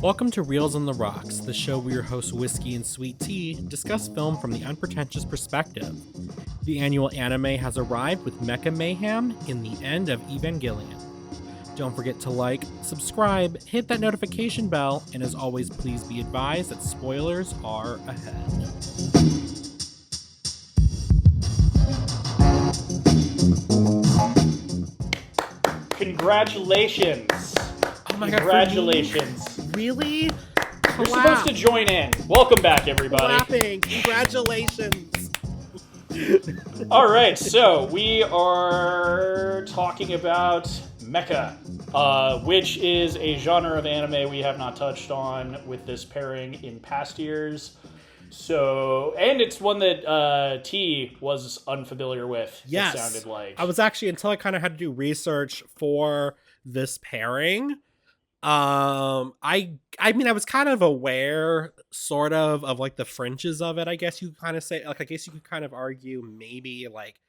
Welcome to Reels on the Rocks, the show where your hosts Whiskey and Sweet Tea discuss film from the unpretentious perspective. The annual anime has arrived with Mecha-Mayham in the End of Evangelion. Don't forget to like, subscribe, hit that notification bell, and as always, please be advised that spoilers are ahead. Congratulations. Oh my God, congratulations. Really? You're supposed to join in. Welcome back, everybody. Clapping. Congratulations. All right, so we are talking about mecha, which is a genre of anime we have not touched on with this pairing in past years. So, and it's one that T was unfamiliar with. Yes. It sounded like. I was actually, until I kind of had to do research for this pairing. I mean, I was kind of aware, sort of like the fringes of it, I guess you kind of say. Like, I guess you could kind of argue maybe like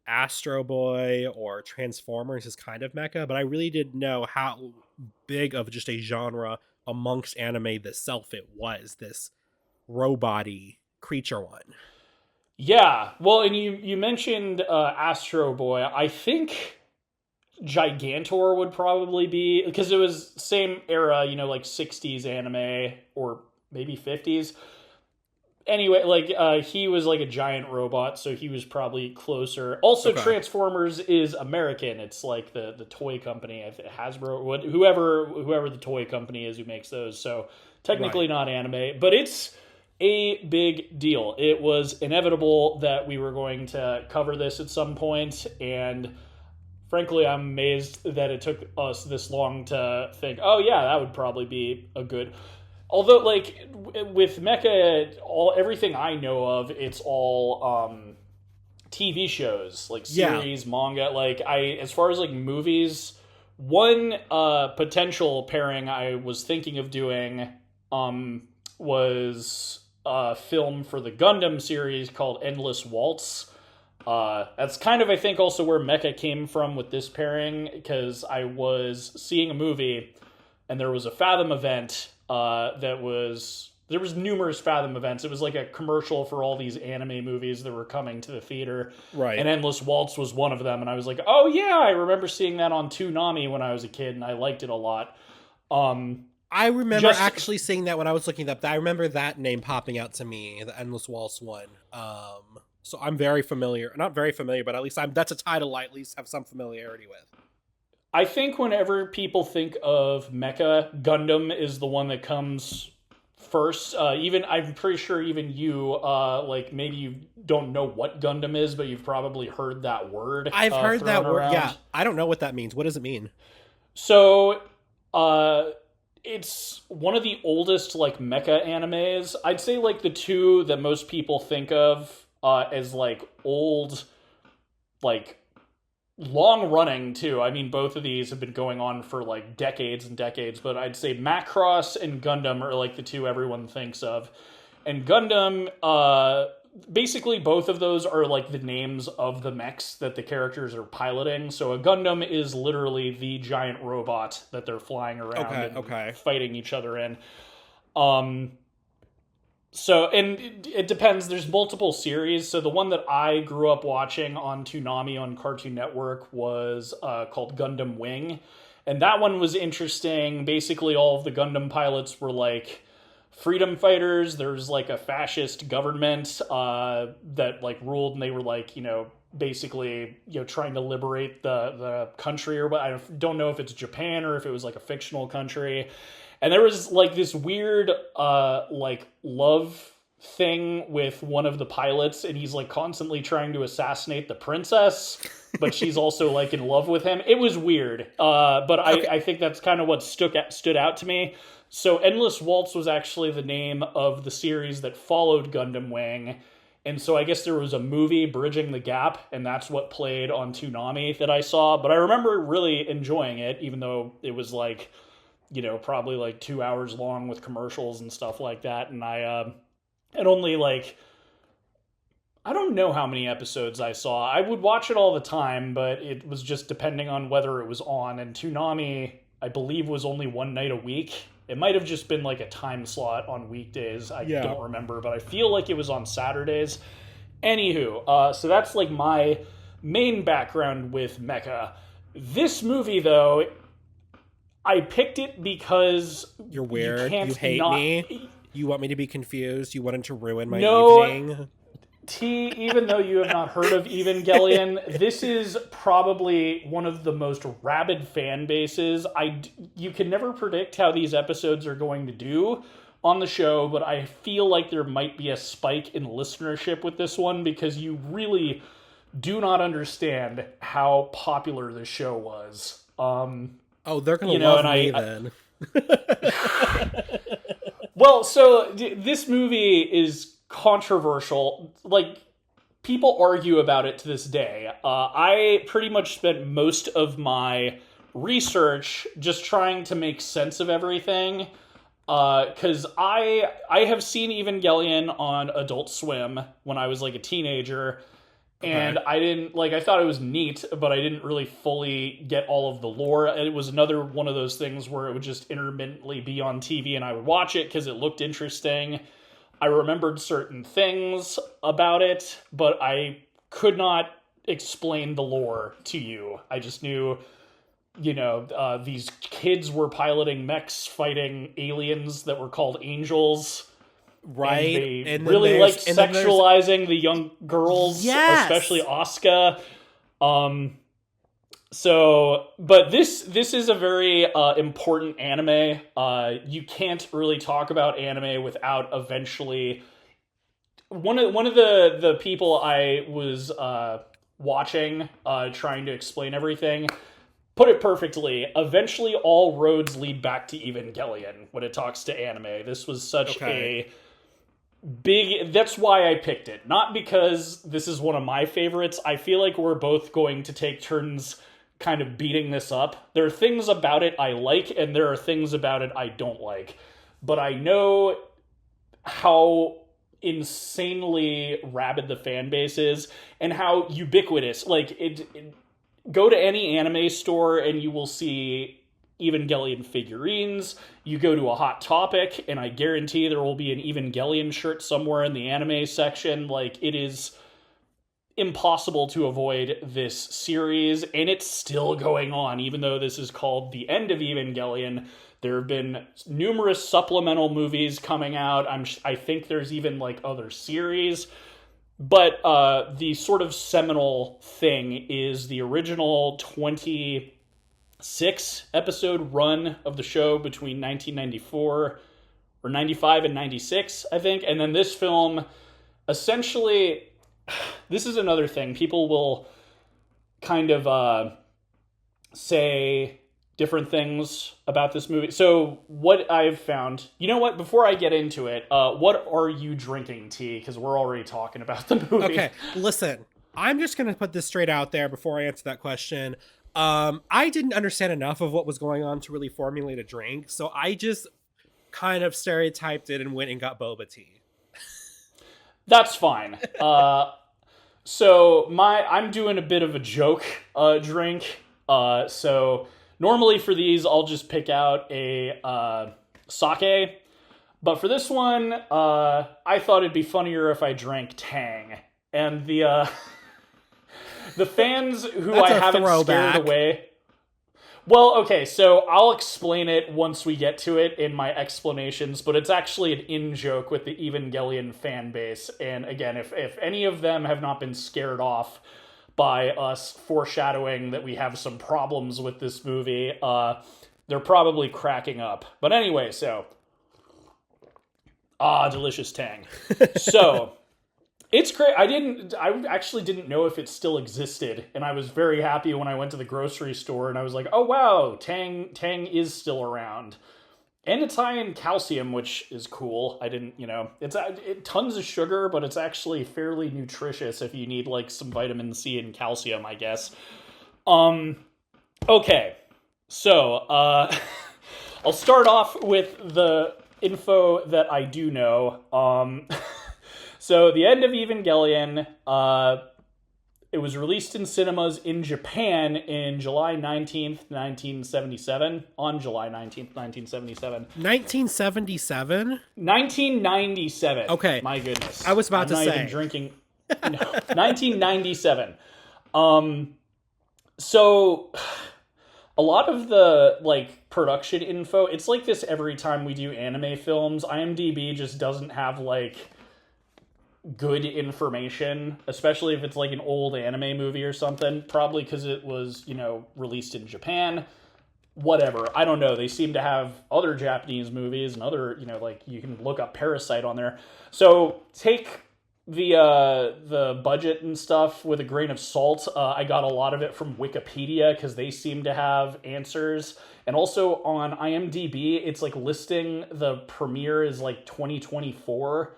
Astro Boy or Transformers is kind of mecha, but I really didn't know how big of just a genre amongst anime itself it was, this robot-y creature one. Yeah, well, and you mentioned Astro Boy. I think Gigantor would probably be, because it was same era, you know, like 60s anime or maybe 50s. Anyway, like he was like a giant robot, so he was probably closer. Also, okay. Transformers is American. It's like the toy company, Hasbro, whoever the toy company is who makes those. So technically not anime, but it's a big deal. It was inevitable that we were going to cover this at some point, and frankly, I'm amazed that it took us this long to think, oh yeah, that would probably be a good... Although, like, with Mecha, everything I know of, it's all TV shows, like series, manga. Like, as far as, like, movies, one potential pairing I was thinking of doing was a film for the Gundam series called Endless Waltz. That's kind of, I think, also where Mecha came from with this pairing, because I was seeing a movie, and there was a Fathom event there was numerous Fathom events. It was like a commercial for all these anime movies that were coming to the theater. Right. And Endless Waltz was one of them, and I was like, oh yeah, I remember seeing that on Toonami when I was a kid, and I liked it a lot. I remember actually seeing that when I was looking up. I remember that name popping out to me, the Endless Waltz one. So I'm very familiar. Not very familiar, but at least that's a title I at least have some familiarity with. I think whenever people think of Mecha, Gundam is the one that comes first. I'm pretty sure even you, like maybe you don't know what Gundam is, but you've probably heard that word. I've heard that word. Around. Yeah, I don't know what that means. What does it mean? So, it's one of the oldest like mecha animes. I'd say like the two that most people think of as like old, like long running too. I mean, both of these have been going on for like decades and decades, but I'd say Macross and Gundam are like the two everyone thinks of. And Gundam, basically both of those are like the names of the mechs that the characters are piloting. So a Gundam is literally the giant robot that they're flying around and fighting each other in. So, and it depends. There's multiple series. So the one that I grew up watching on Toonami on Cartoon Network was called Gundam Wing. And that one was interesting. Basically, all of the Gundam pilots were like freedom fighters. There's like a fascist government that like ruled, and they were like, you know, basically, you know, trying to liberate the country or what. I don't know if it's Japan or if it was like a fictional country. And there was like this weird like love thing with one of the pilots, and he's like constantly trying to assassinate the princess, but she's also like in love with him. It was weird, but I think that's kind of what stood out to me. So Endless Waltz was actually the name of the series that followed Gundam Wing. And so I guess there was a movie, Bridging the Gap, and that's what played on Toonami that I saw. But I remember really enjoying it, even though it was like, you know, probably like 2 hours long with commercials and stuff like that. And and only like, I don't know how many episodes I saw. I would watch it all the time, but it was just depending on whether it was on. And Toonami, I believe, was only one night a week. It might have just been like a time slot on weekdays. I Yeah. don't remember, but I feel like it was on Saturdays. Anywho, so that's like my main background with Mecha. This movie, though, I picked it because You're weird. can't You hate not. me. You want me to be confused. You wanted to ruin my No, evening. T, even though you have not heard of Evangelion, this is probably one of the most rabid fan bases. You can never predict how these episodes are going to do on the show, but I feel like there might be a spike in listenership with this one because you really do not understand how popular this show was. Oh, they're gonna love me I then. well, so this movie is controversial. Like, people argue about it to this day. I pretty much spent most of my research just trying to make sense of everything. Because I have seen Evangelion on Adult Swim when I was like a teenager, and I didn't I thought it was neat, but I didn't really fully get all of the lore. It was another one of those things where it would just intermittently be on TV and I would watch it because it looked interesting. I remembered certain things about it, but I could not explain the lore to you. I just knew, these kids were piloting mechs fighting aliens that were called angels. Right. And they really liked sexualizing the young girls, yes! especially Asuka. But this is a very important anime. You can't really talk about anime without eventually one of the people I was watching, trying to explain everything, put it perfectly. Eventually, all roads lead back to Evangelion when it talks to anime. This was such a big. That's why I picked it, not because this is one of my favorites. I feel like we're both going to take turns kind of beating this up. There are things about it I like, and there are things about it I don't like. But I know how insanely rabid the fan base is, and how ubiquitous. Go to any anime store, and you will see Evangelion figurines. You go to a Hot Topic, and I guarantee there will be an Evangelion shirt somewhere in the anime section. It is impossible to avoid this series, and it's still going on, even though this is called The End of Evangelion. There have been numerous supplemental movies coming out. I think there's even other series. But the sort of seminal thing is the original 26 episode run of the show between 1994 or 95 and 96, I think. And then this film, essentially, this is another thing. People will kind of say different things about this movie. So what I've found, you know what, before I get into it, what are you drinking, T? Because we're already talking about the movie. Okay, listen, I'm just going to put this straight out there before I answer that question. I didn't understand enough of what was going on to really formulate a drink, so I just kind of stereotyped it and went and got boba tea. That's fine. So I'm doing a bit of a joke drink. So normally for these, I'll just pick out a sake. But for this one, I thought it'd be funnier if I drank Tang. And the fans who That's I haven't throwback. scared away. Well, okay, so I'll explain it once we get to it in my explanations, but it's actually an in-joke with the Evangelion fan base. And again, if any of them have not been scared off by us foreshadowing that we have some problems with this movie, they're probably cracking up. But anyway, so... delicious Tang. So... It's great. I actually didn't know if it still existed, and I was very happy when I went to the grocery store and I was like, oh wow, Tang is still around. And it's high in calcium, which is cool. I didn't, it's tons of sugar, but it's actually fairly nutritious if you need some vitamin C and calcium, I guess. Okay. So, I'll start off with the info that I do know. So, The End of Evangelion, It was released in cinemas in Japan in July 19th, 1977. On July 19th, 1977. 1977? 1997. Okay. My goodness. I was about I'm to not say. even drinking. No, 1997. So a lot of the like production info, it's like this every time we do anime films. IMDb just doesn't have like good information, especially if it's like an old anime movie or something, probably because it was, released in Japan. Whatever, I don't know. They seem to have other Japanese movies and other, like you can look up Parasite on there. So take the budget and stuff with a grain of salt. I got a lot of it from Wikipedia because they seem to have answers, and also on IMDb it's like listing the premiere is like 2024.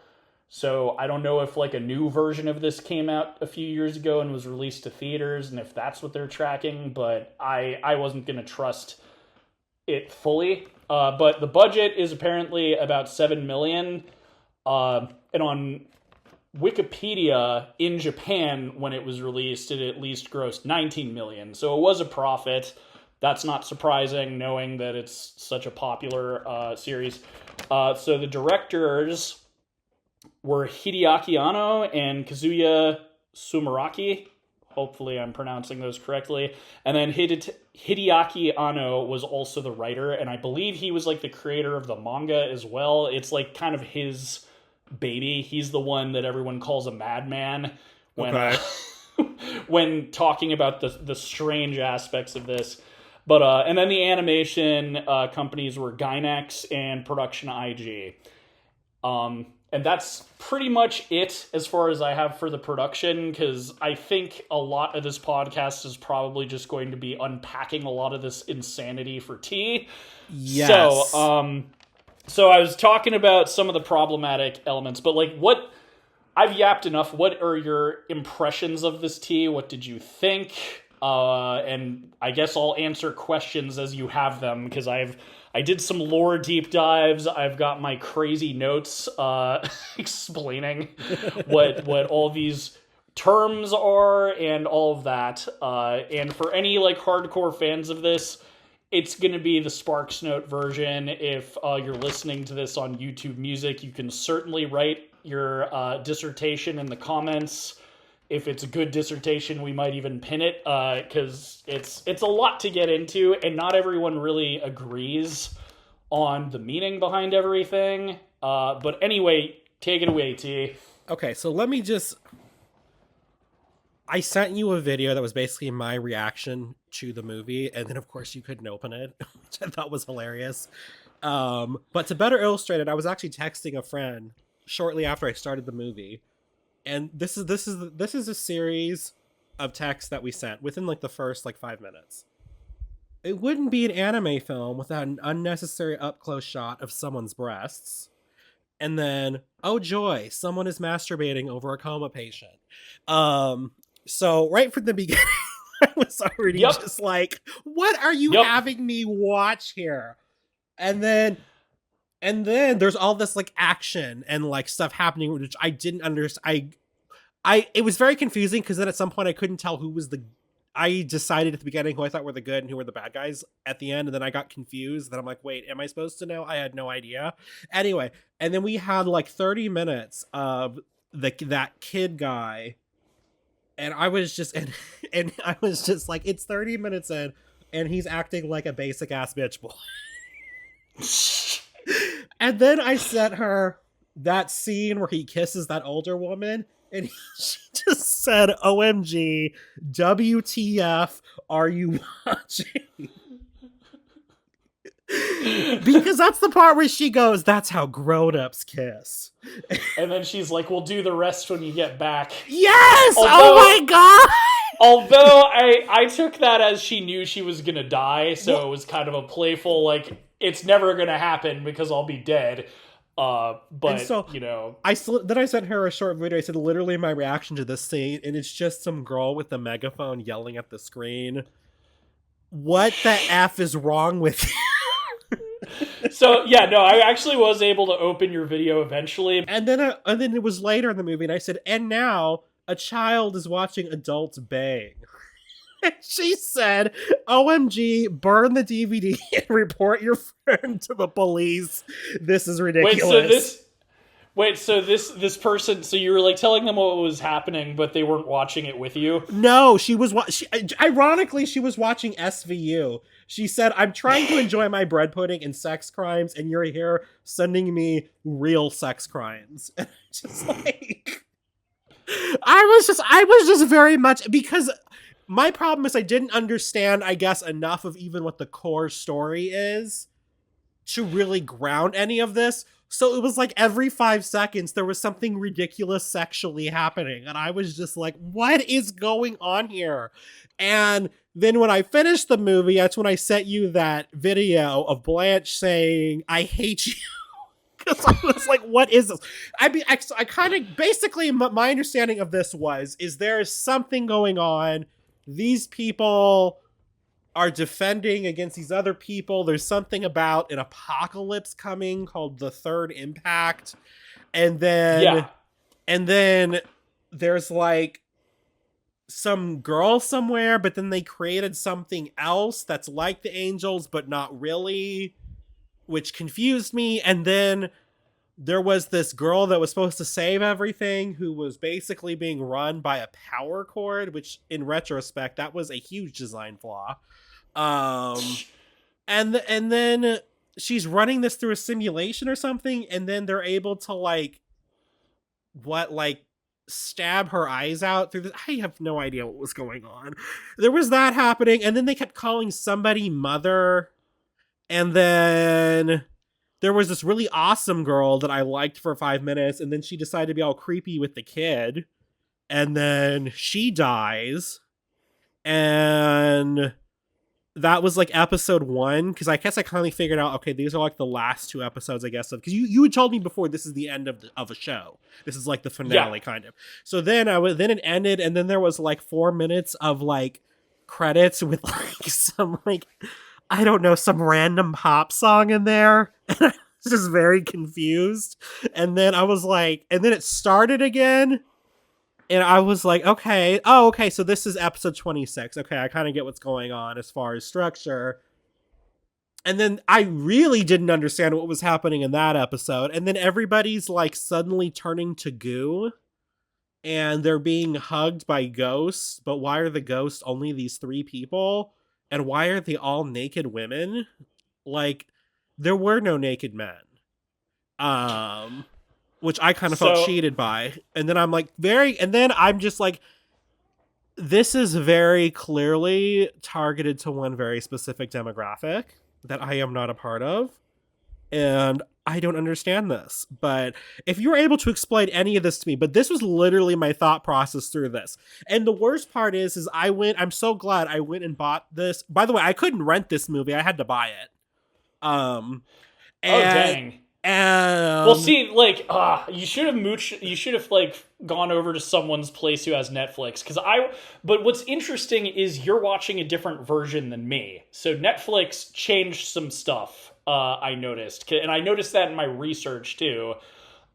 So I don't know if like a new version of this came out a few years ago and was released to theaters, and if that's what they're tracking, but I wasn't going to trust it fully. But the budget is apparently about $7 million. And on Wikipedia, in Japan, when it was released, it at least grossed $19 million. So it was a profit. That's not surprising, knowing that it's such a popular series. So the directors were Hideaki Anno and Kazuya Sumeraki. Hopefully I'm pronouncing those correctly. And then Hideaki Anno was also the writer, and I believe he was like the creator of the manga as well. It's like kind of his baby. He's the one that everyone calls a madman when when talking about the strange aspects of this. But and then the animation companies were Gainax and Production IG. And that's pretty much it as far as I have for the production, because I think a lot of this podcast is probably just going to be unpacking a lot of this insanity for T. Yes. So I was talking about some of the problematic elements, but like I've yapped enough. What are your impressions of this T? What did you think? And I guess I'll answer questions as you have them, because I did some lore deep dives. I've got my crazy notes explaining what all these terms are and all of that. And for any like hardcore fans of this, it's going to be the Sparks Note version. If you're listening to this on YouTube Music, you can certainly write your dissertation in the comments. If it's a good dissertation, we might even pin it, because it's a lot to get into, and not everyone really agrees on the meaning behind everything. But anyway, take it away, T. Okay, so I sent you a video that was basically my reaction to the movie, and then of course you couldn't open it, which I thought was hilarious. But to better illustrate it, I was actually texting a friend shortly after I started the movie. And this is a series of texts that we sent within like the first like 5 minutes. It wouldn't be an anime film without an unnecessary up close shot of someone's breasts. And then, oh joy, someone is masturbating over a coma patient. So right from the beginning, I was already just like, what are you having me watch here? And then there's all this like action and like stuff happening, which I didn't understand. It was very confusing, because then at some point I couldn't tell who was I decided at the beginning who I thought were the good and who were the bad guys at the end. And then I got confused. Then I'm like, wait, am I supposed to know? I had no idea. Anyway. And then we had like 30 minutes of that kid guy. And I was just, and I was just like, it's 30 minutes in and he's acting like a basic ass bitch boy. And then I sent her that scene where he kisses that older woman, and she just said, OMG, WTF are you watching? Because that's the part where she goes, that's how grown-ups kiss. And then she's like, we'll do the rest when you get back. Yes! Oh my god! Although I took that as she knew she was going to die, so it was kind of a playful, like, it's never going to happen because I'll be dead. But, so, then I sent her a short video. I said literally my reaction to this scene, and it's just some girl with a megaphone yelling at the screen. What the F is wrong with you? So, yeah, no, I actually was able to open your video eventually. And then it was later in the movie, and I said, and now a child is watching adults bang. She said, OMG, burn the DVD and report your friend to the police. This is Wait, so ridiculous. this Wait, so this person, so you were like telling them what was happening, but they weren't watching it with you? No, ironically, she was watching SVU. She said, I'm trying to enjoy my bread pudding and sex crimes, and you're here sending me real sex crimes. And I'm just like, I was just very much, because my problem is I didn't understand, I guess, enough of even what the core story is to really ground any of this. So it was like every 5 seconds there was something ridiculous sexually happening. And I was just like, what is going on here? And then when I finished the movie, that's when I sent you that video of Blanche saying, I hate you. Because I was like, what is this? I mean, I kind of, basically, my understanding of this is there is something going on. These people are defending against these other people. There's something about an apocalypse coming called the Third Impact. And then there's like some girl somewhere, but then they created something else that's like the angels, but not really, which confused me. And then there was this girl that was supposed to save everything who was basically being run by a power cord, which in retrospect, that was a huge design flaw. And then she's running this through a simulation or something, and then they're able to like stab her eyes out through this. I have no idea what was going on. There was that happening, and then they kept calling somebody mother, and then there was this really awesome girl that I liked for 5 minutes, and then she decided to be all creepy with the kid, and then she dies, and that was like episode 1, because I guess I finally figured out, okay, these are like the last 2 episodes, I guess, of, because you had told me before this is the end of a show. This is like the finale, kind of. So then then it ended, and then there was like 4 minutes of like credits with like some like, I don't know, some random pop song in there. And I was just very confused. And then I was like, and then it started again. And I was like, okay, so this is episode 26. Okay, I kind of get what's going on as far as structure. And then I really didn't understand what was happening in that episode. And then everybody's like suddenly turning to goo. And they're being hugged by ghosts. But why are the ghosts only these 3 people? And why are they all naked women? Like, there were no naked men. Which I kind of felt cheated by. And then I'm just like, this is very clearly targeted to one very specific demographic that I am not a part of. And I don't understand this. But if you were able to explain any of this to me, but this was literally my thought process through this. And the worst part is I'm so glad I went and bought this. By the way, I couldn't rent this movie. I had to buy it. Oh, dang. Well, see, like, you should have like gone over to someone's place who has Netflix. But what's interesting is you're watching a different version than me. So Netflix changed some stuff, I noticed. And I noticed that in my research too.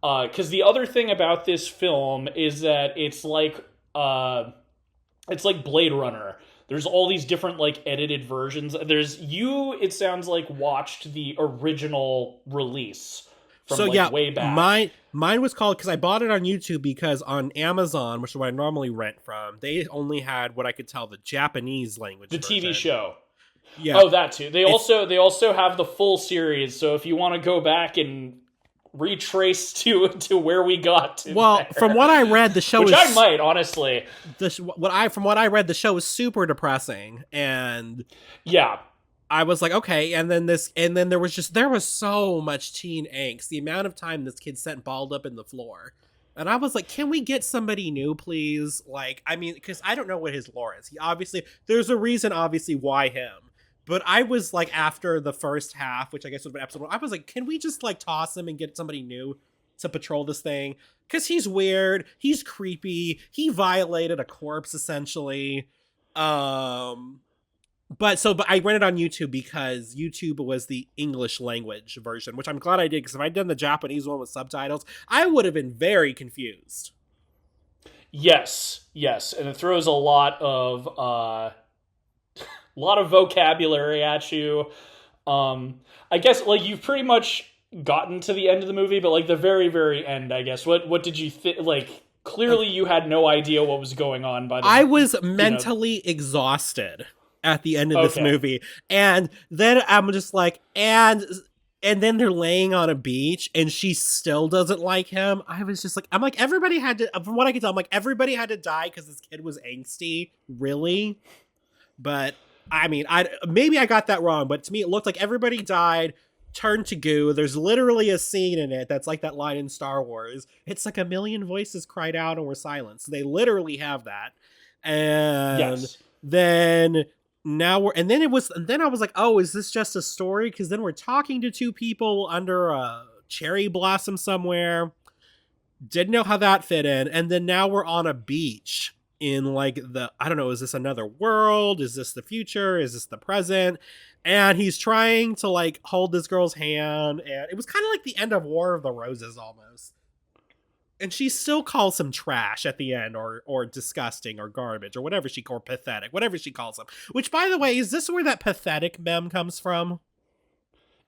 Because the other thing about this film is that it's like Blade Runner. There's all these different like edited versions. It sounds like watched the original release from way back. Mine was called, because I bought it on YouTube, because on Amazon, which is what I normally rent from, they only had what I could tell the Japanese language The version. TV show. Yeah. Oh, that too. They also have the full series. So if you want to go back and retrace to where we got to. Well, there. From what I read, the show which I might, honestly. From what I read, the show was super depressing, and yeah, I was like, okay. And then there was so much teen angst. The amount of time this kid sat balled up in the floor, and I was like, can we get somebody new, please? Like, I mean, because I don't know what his lore is. There's a reason, obviously, why him. But I was like, after the first half, which I guess would have been episode 1, I was like, can we just like toss him and get somebody new to patrol this thing? Because he's weird, he's creepy, he violated a corpse essentially. But I rented on YouTube because YouTube was the English language version, which I'm glad I did, because if I'd done the Japanese one with subtitles, I would have been very confused. Yes, and it throws a lot of vocabulary at you. I guess like you've pretty much gotten to the end of the movie, but like the very very end, I guess. What did you think? Like clearly you had no idea what was going on by I the was you know. mentally exhausted at the end of this Okay. movie. And then I'm just like, and then they're laying on a beach and she still doesn't like him. I was just like, I'm like, everybody had to, from what I can tell, I'm like, everybody had to die because this kid was angsty. Really? But I mean, I maybe I got that wrong, but to me it looked like everybody died, turned to goo. There's literally a scene in it that's like that line in Star Wars. It's like a million voices cried out and were silenced. They literally have that. And Yes. then and then I was like, oh, is this just a story? Because then we're talking to two people under a cherry blossom somewhere. Didn't know how that fit in. And then now we're on a beach in like I don't know, is this another world? Is this the future? Is this the present? And he's trying to like hold this girl's hand. And it was kind of like the end of War of the Roses almost. And she still calls him trash at the end, or disgusting, or garbage, or whatever or pathetic, whatever she calls him. Which, by the way, is this where that pathetic meme comes from?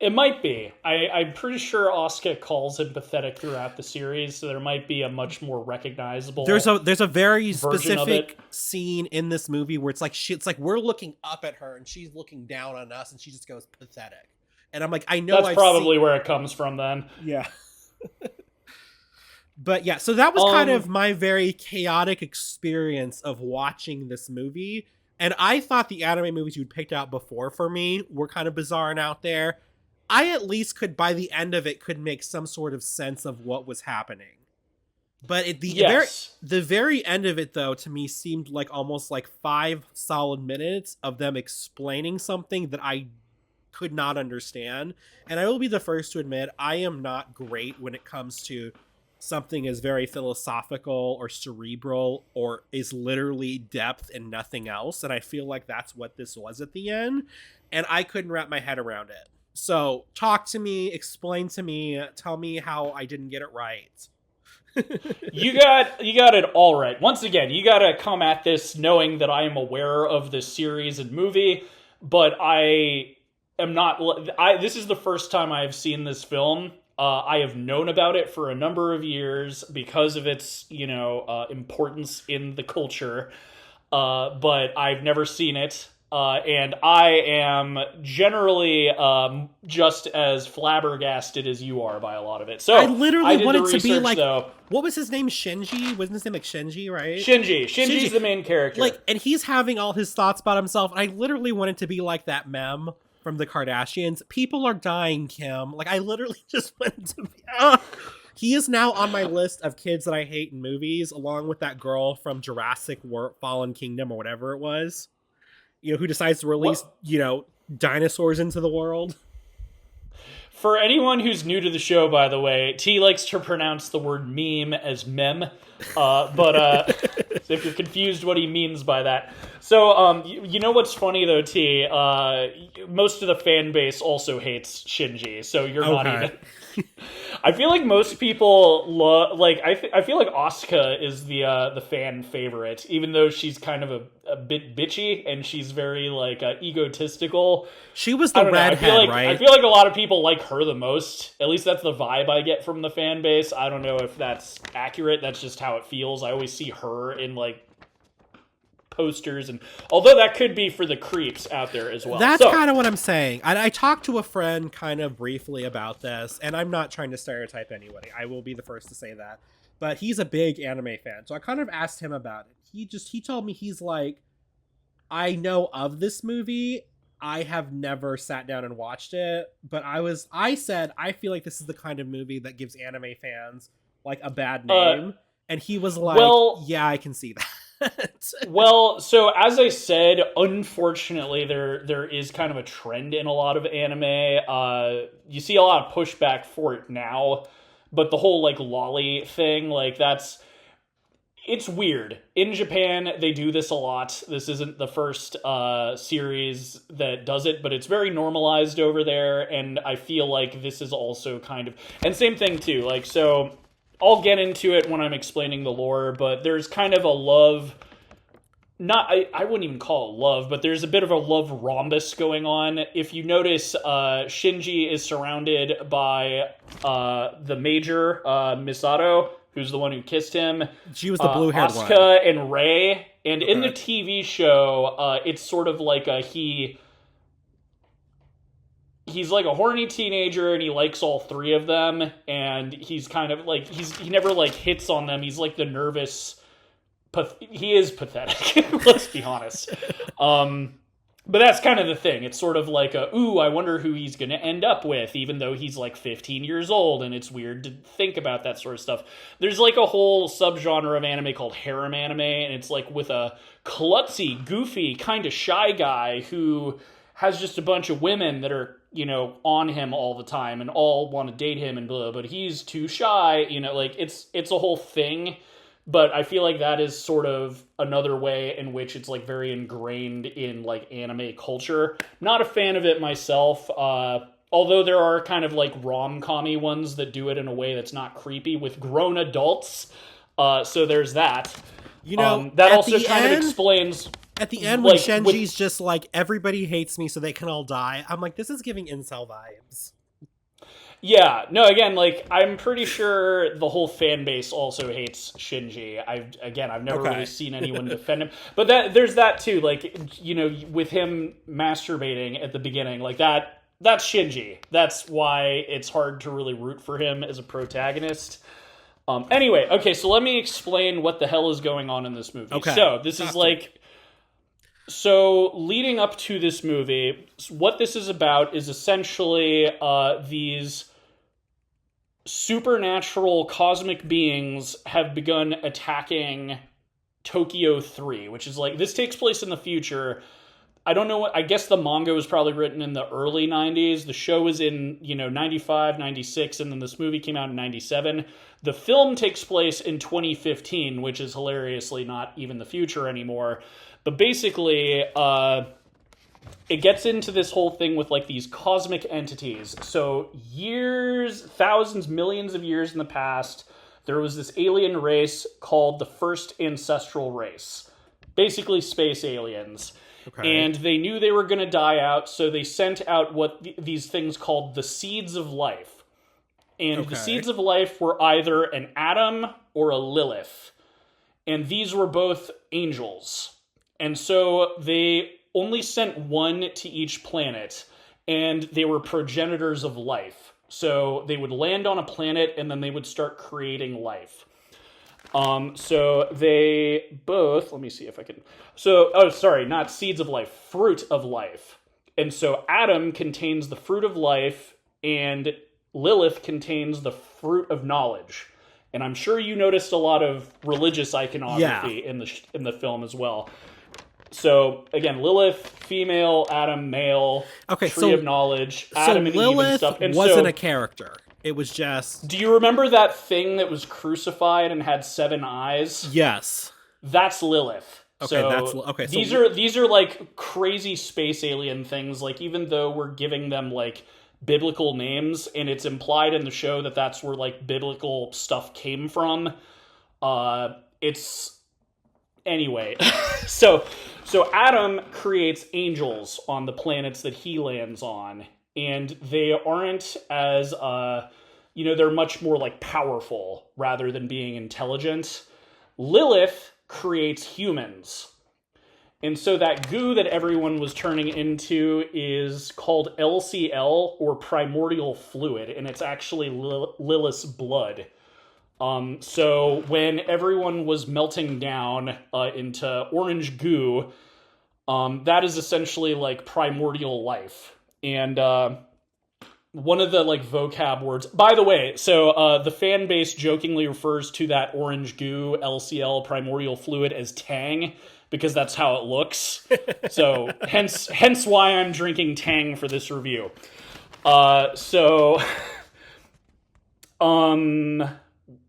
It might be. I'm pretty sure Asuka calls him pathetic throughout the series, so there might be a much more recognizable There's a very version of it. specific scene in this movie where it's like we're looking up at her and she's looking down on us and she just goes pathetic. And I'm like, I know That's I've probably seen. where it comes from then. Yeah. But yeah, so that was kind of my very chaotic experience of watching this movie. And I thought the anime movies you'd picked out before for me were kind of bizarre and out there. I at least could, by the end of it, could make some sort of sense of what was happening. But Yes. the very end of it, though, to me seemed like almost like 5 solid minutes of them explaining something that I could not understand. And I will be the first to admit I am not great when it comes to something is very philosophical or cerebral or is literally depth and nothing else. And I feel like that's what this was at the end. And I couldn't wrap my head around it. So talk to me, explain to me, tell me how I didn't get it right. You got it all right. Once again, you got to come at this knowing that I am aware of this series and movie, but I am not. This is the first time I have seen this film. I have known about it for a number of years because of its importance in the culture, but I've never seen it. And I am generally just as flabbergasted as you are by a lot of it. So I literally did wanted the to be research, like, though. what was his name? Shinji? Wasn't his name like Shinji, right? Shinji's the main character. Like, and he's having all his thoughts about himself. I literally wanted to be like that meme from the Kardashians. People are dying, Kim. Like, I literally just wanted to be. He is now on my list of kids that I hate in movies, along with that girl from Jurassic World Fallen Kingdom or whatever it was. Who decides to release, What? Dinosaurs into the world. For anyone who's new to the show, by the way, T likes to pronounce the word meme as mem. But so if you're confused what he means by that. So, you know what's funny, though, T? Most of the fan base also hates Shinji, so you're not even... I feel like most people I feel like Asuka is the fan favorite, even though she's kind of a bit bitchy and she's very egotistical. She was the redhead, right? I feel like a lot of people like her the most. At least that's the vibe I get from the fan base. I don't know if that's accurate. That's just how it feels. I always see her in posters, and although that could be for the creeps out there as well. That's kind of what I'm saying. I talked to a friend kind of briefly about this, and I'm not trying to stereotype anybody. I will be the first to say that. But he's a big anime fan, so I kind of asked him about it. He told me, he's like, I know of this movie. I have never sat down and watched it, but I said, I feel like this is the kind of movie that gives anime fans like a bad name. And he was like, yeah, I can see that. Well, so as I said, unfortunately, there is kind of a trend in a lot of anime. You see a lot of pushback for it now, but the whole lolly thing, it's weird. In Japan, they do this a lot. This isn't the first series that does it, but it's very normalized over there, and I feel like this is also kind of... And same thing, too. So I'll get into it when I'm explaining the lore, but there's kind of a love, not I wouldn't even call it love, but there's a bit of a love rhombus going on. If you notice, Shinji is surrounded by the major, Misato, who's the one who kissed him. She was the blue-haired one. Asuka and Rei. And Okay. in the TV show, it's sort of like he's like a horny teenager and he likes all three of them, and he's kind of like he never like hits on them. He's like the nervous, he is pathetic. Let's be honest. But that's kind of the thing. It's sort of like I wonder who he's going to end up with, even though he's like 15 years old, and it's weird to think about that sort of stuff. There's like a whole subgenre of anime called harem anime, and it's like with a klutzy, goofy, kind of shy guy who has just a bunch of women that are, on him all the time and all want to date him and blah, but he's too shy, like it's a whole thing. But I feel like that is sort of another way in which it's like very ingrained in like anime culture. Not a fan of it myself, although there are kind of like rom-com-y ones that do it in a way that's not creepy with grown adults. So there's that. That also kind of explains... At the end, when Shenji's just like, everybody hates me so they can all die, I'm like, this is giving incel vibes. Yeah, no, again, like, I'm pretty sure the whole fan base also hates Shinji. I've never really seen anyone defend him. But there's that, too, like, with him masturbating at the beginning, like, that's Shinji. That's why it's hard to really root for him as a protagonist. Anyway, okay, so let me explain what the hell is going on in this movie. Okay. So, this is like... So, leading up to this movie, what this is about is essentially these supernatural cosmic beings have begun attacking Tokyo 3, which is like, this takes place in the future. I don't know I guess the manga was probably written in the early 90s. The show was in, 95, 96, and then this movie came out in 97. The film takes place in 2015, which is hilariously not even the future anymore. But basically, it gets into this whole thing with like these cosmic entities. So years, thousands, millions of years in the past, there was this alien race called the First Ancestral Race. Basically space aliens. Okay. And they knew they were going to die out, so they sent out what these things called the Seeds of Life. And the Seeds of Life were either an Adam or a Lilith. And these were both angels. And so they only sent one to each planet, and they were progenitors of life. So they would land on a planet, and then they would start creating life. So they both, let me see if I can, not seeds of life, fruit of life. And so Adam contains the fruit of life, and Lilith contains the fruit of knowledge. And I'm sure you noticed a lot of religious iconography in the film as well. So, again, Lilith, female, Adam, male, tree of knowledge, Adam and Eve and stuff. And wasn't a character. It was just... Do you remember that thing that was crucified and had 7 eyes? Yes. That's Lilith. Okay, these are like crazy space alien things. Like, even though we're giving them like biblical names, and it's implied in the show that that's where like biblical stuff came from, anyway. So Adam creates angels on the planets that he lands on, and they aren't as, they're much more like powerful rather than being intelligent. Lilith creates humans. And so that goo that everyone was turning into is called LCL, or primordial fluid, and it's actually Lilith's blood. So when everyone was melting down into orange goo, that is essentially like primordial life. And one of the like vocab words, by the way, so the fan base jokingly refers to that orange goo, LCL, primordial fluid, as Tang, because that's how it looks. So hence why I'm drinking Tang for this review.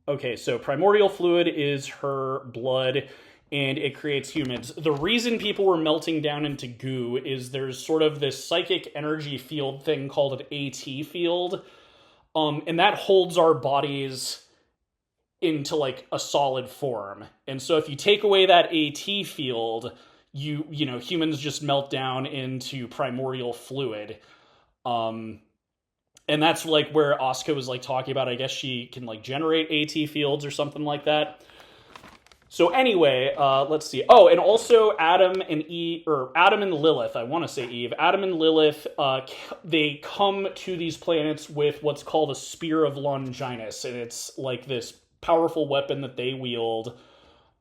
Okay, so primordial fluid is her blood, and it creates humans. The reason people were melting down into goo is there's sort of this psychic energy field thing called an AT field, and that holds our bodies into like a solid form. And so if you take away that AT field, you know, humans just melt down into primordial fluid. And that's like where Asuka was like talking about, I guess she can like generate AT fields or something like that. So anyway, let's see. Oh, and also Adam and Lilith. I want to say Eve. Adam and Lilith. They come to these planets with what's called a Spear of Longinus, and it's like this powerful weapon that they wield.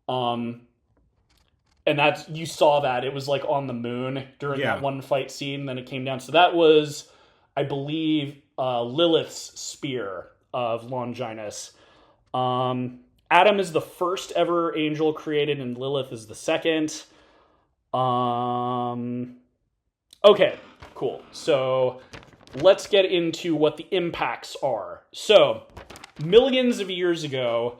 And that's, you saw that it was like on the moon during that one fight scene. Then it came down. So that was, I believe, Lilith's Spear of Longinus. Adam is the first ever angel created, and Lilith is the second. Okay, cool. So let's get into what the impacts are. So, millions of years ago,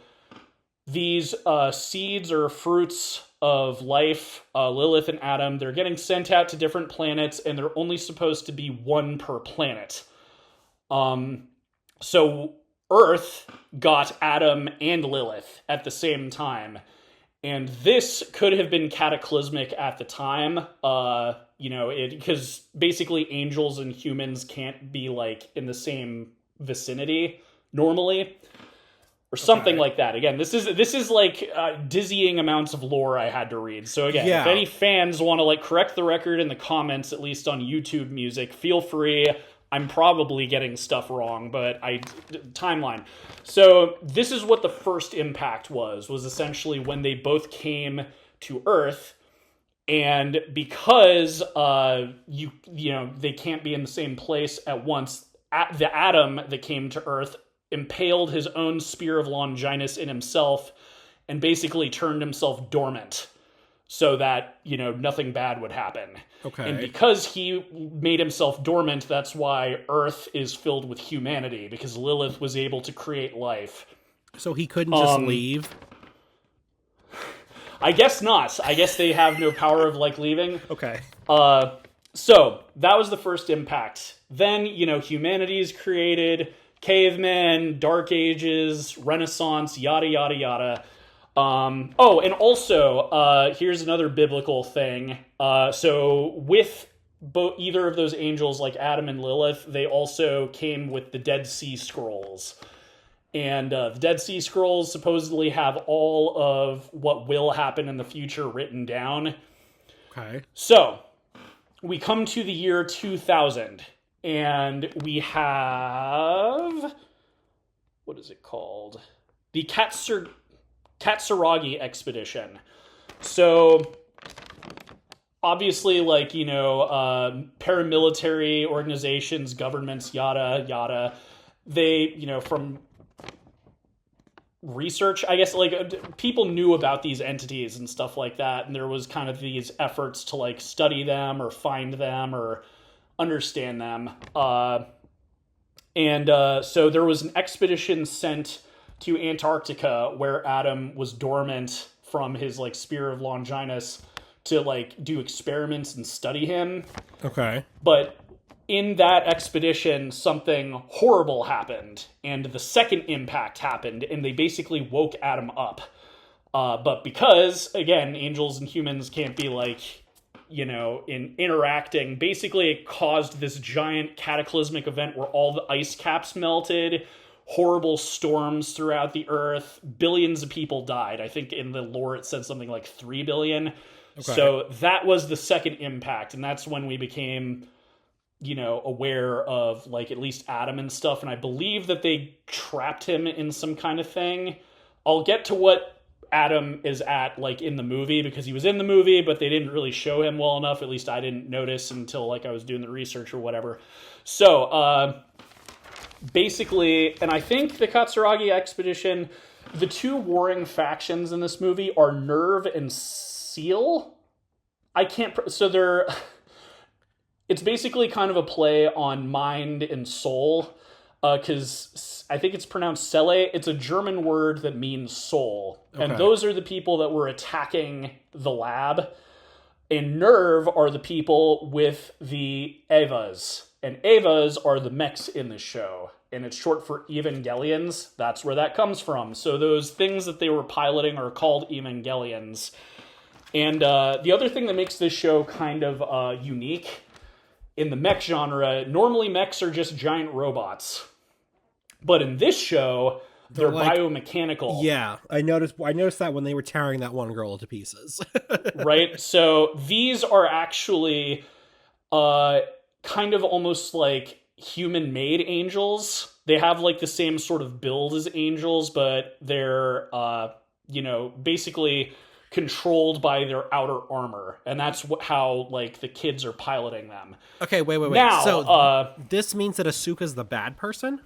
these seeds or fruits of life, Lilith and Adam, they're getting sent out to different planets, and they're only supposed to be one per planet. So Earth got Adam and Lilith at the same time. And this could have been cataclysmic at the time, you know, because basically angels and humans can't be like in the same vicinity normally, or something like that. Again, this is like dizzying amounts of lore I had to read. So again, if any fans want to like correct the record in the comments, at least on YouTube Music, feel free. I'm probably getting stuff wrong, but timeline. So this is what the first impact was essentially when they both came to Earth, and because you know they can't be in the same place at once, the Adam that came to Earth impaled his own Spear of Longinus in himself and basically turned himself dormant so that, you know, nothing bad would happen. Okay. And because he made himself dormant, that's why Earth is filled with humanity, because Lilith was able to create life. So he couldn't just leave? I guess not. I guess they have no power of, like, leaving. Okay. So, that was the first impact. Then, you know, humanity is created, cavemen, dark ages, Renaissance, yada, yada, yada. Oh, and also, here's another biblical thing. So with either of those angels, like Adam and Lilith, they also came with the Dead Sea Scrolls. And the Dead Sea Scrolls supposedly have all of what will happen in the future written down. Okay. So, we come to the year 2000, and we have... what is it called? The Katsuragi expedition. So obviously, like, you know, paramilitary organizations, governments, yada yada, they, you know, from research, I guess, like, people knew about these entities and stuff like that, and there was kind of these efforts to like study them or find them or understand them. So there was an expedition sent to Antarctica where Adam was dormant from his like Spear of Longinus to like do experiments and study him. Okay. But in that expedition, something horrible happened, and the second impact happened, and they basically woke Adam up. But because, again, angels and humans can't be like, you know, interacting, basically it caused this giant cataclysmic event where all the ice caps melted, horrible storms throughout the earth, billions of people died. I think in the lore it said something like 3 billion. Okay. So that was the second impact, and that's when we became, you know, aware of like at least Adam and stuff, and I believe that they trapped him in some kind of thing. I'll get to what Adam is at like in the movie, because he was in the movie, but they didn't really show him well enough. At least I didn't notice until like I was doing the research or whatever. So, basically, and I think the Katsuragi expedition, the two warring factions in this movie are Nerve and Seal. So they're, it's basically kind of a play on mind and soul, because I think it's pronounced Selle. It's a German word that means soul. Okay. And those are the people that were attacking the lab. And Nerve are the people with the Evas. And Evas are the mechs in the show. and it's short for Evangelions. That's where that comes from. So those things that they were piloting are called Evangelions. And the other thing that makes this show kind of unique in the mech genre, normally mechs are just giant robots. But in this show, they're like, biomechanical. Yeah, I noticed that when they were tearing that one girl to pieces. Right? So these are actually kind of almost like human-made angels. They have like the same sort of build as angels, but they're, basically controlled by their outer armor, and that's how like the kids are piloting them. Okay, wait. Now, so this means that Asuka's the bad person?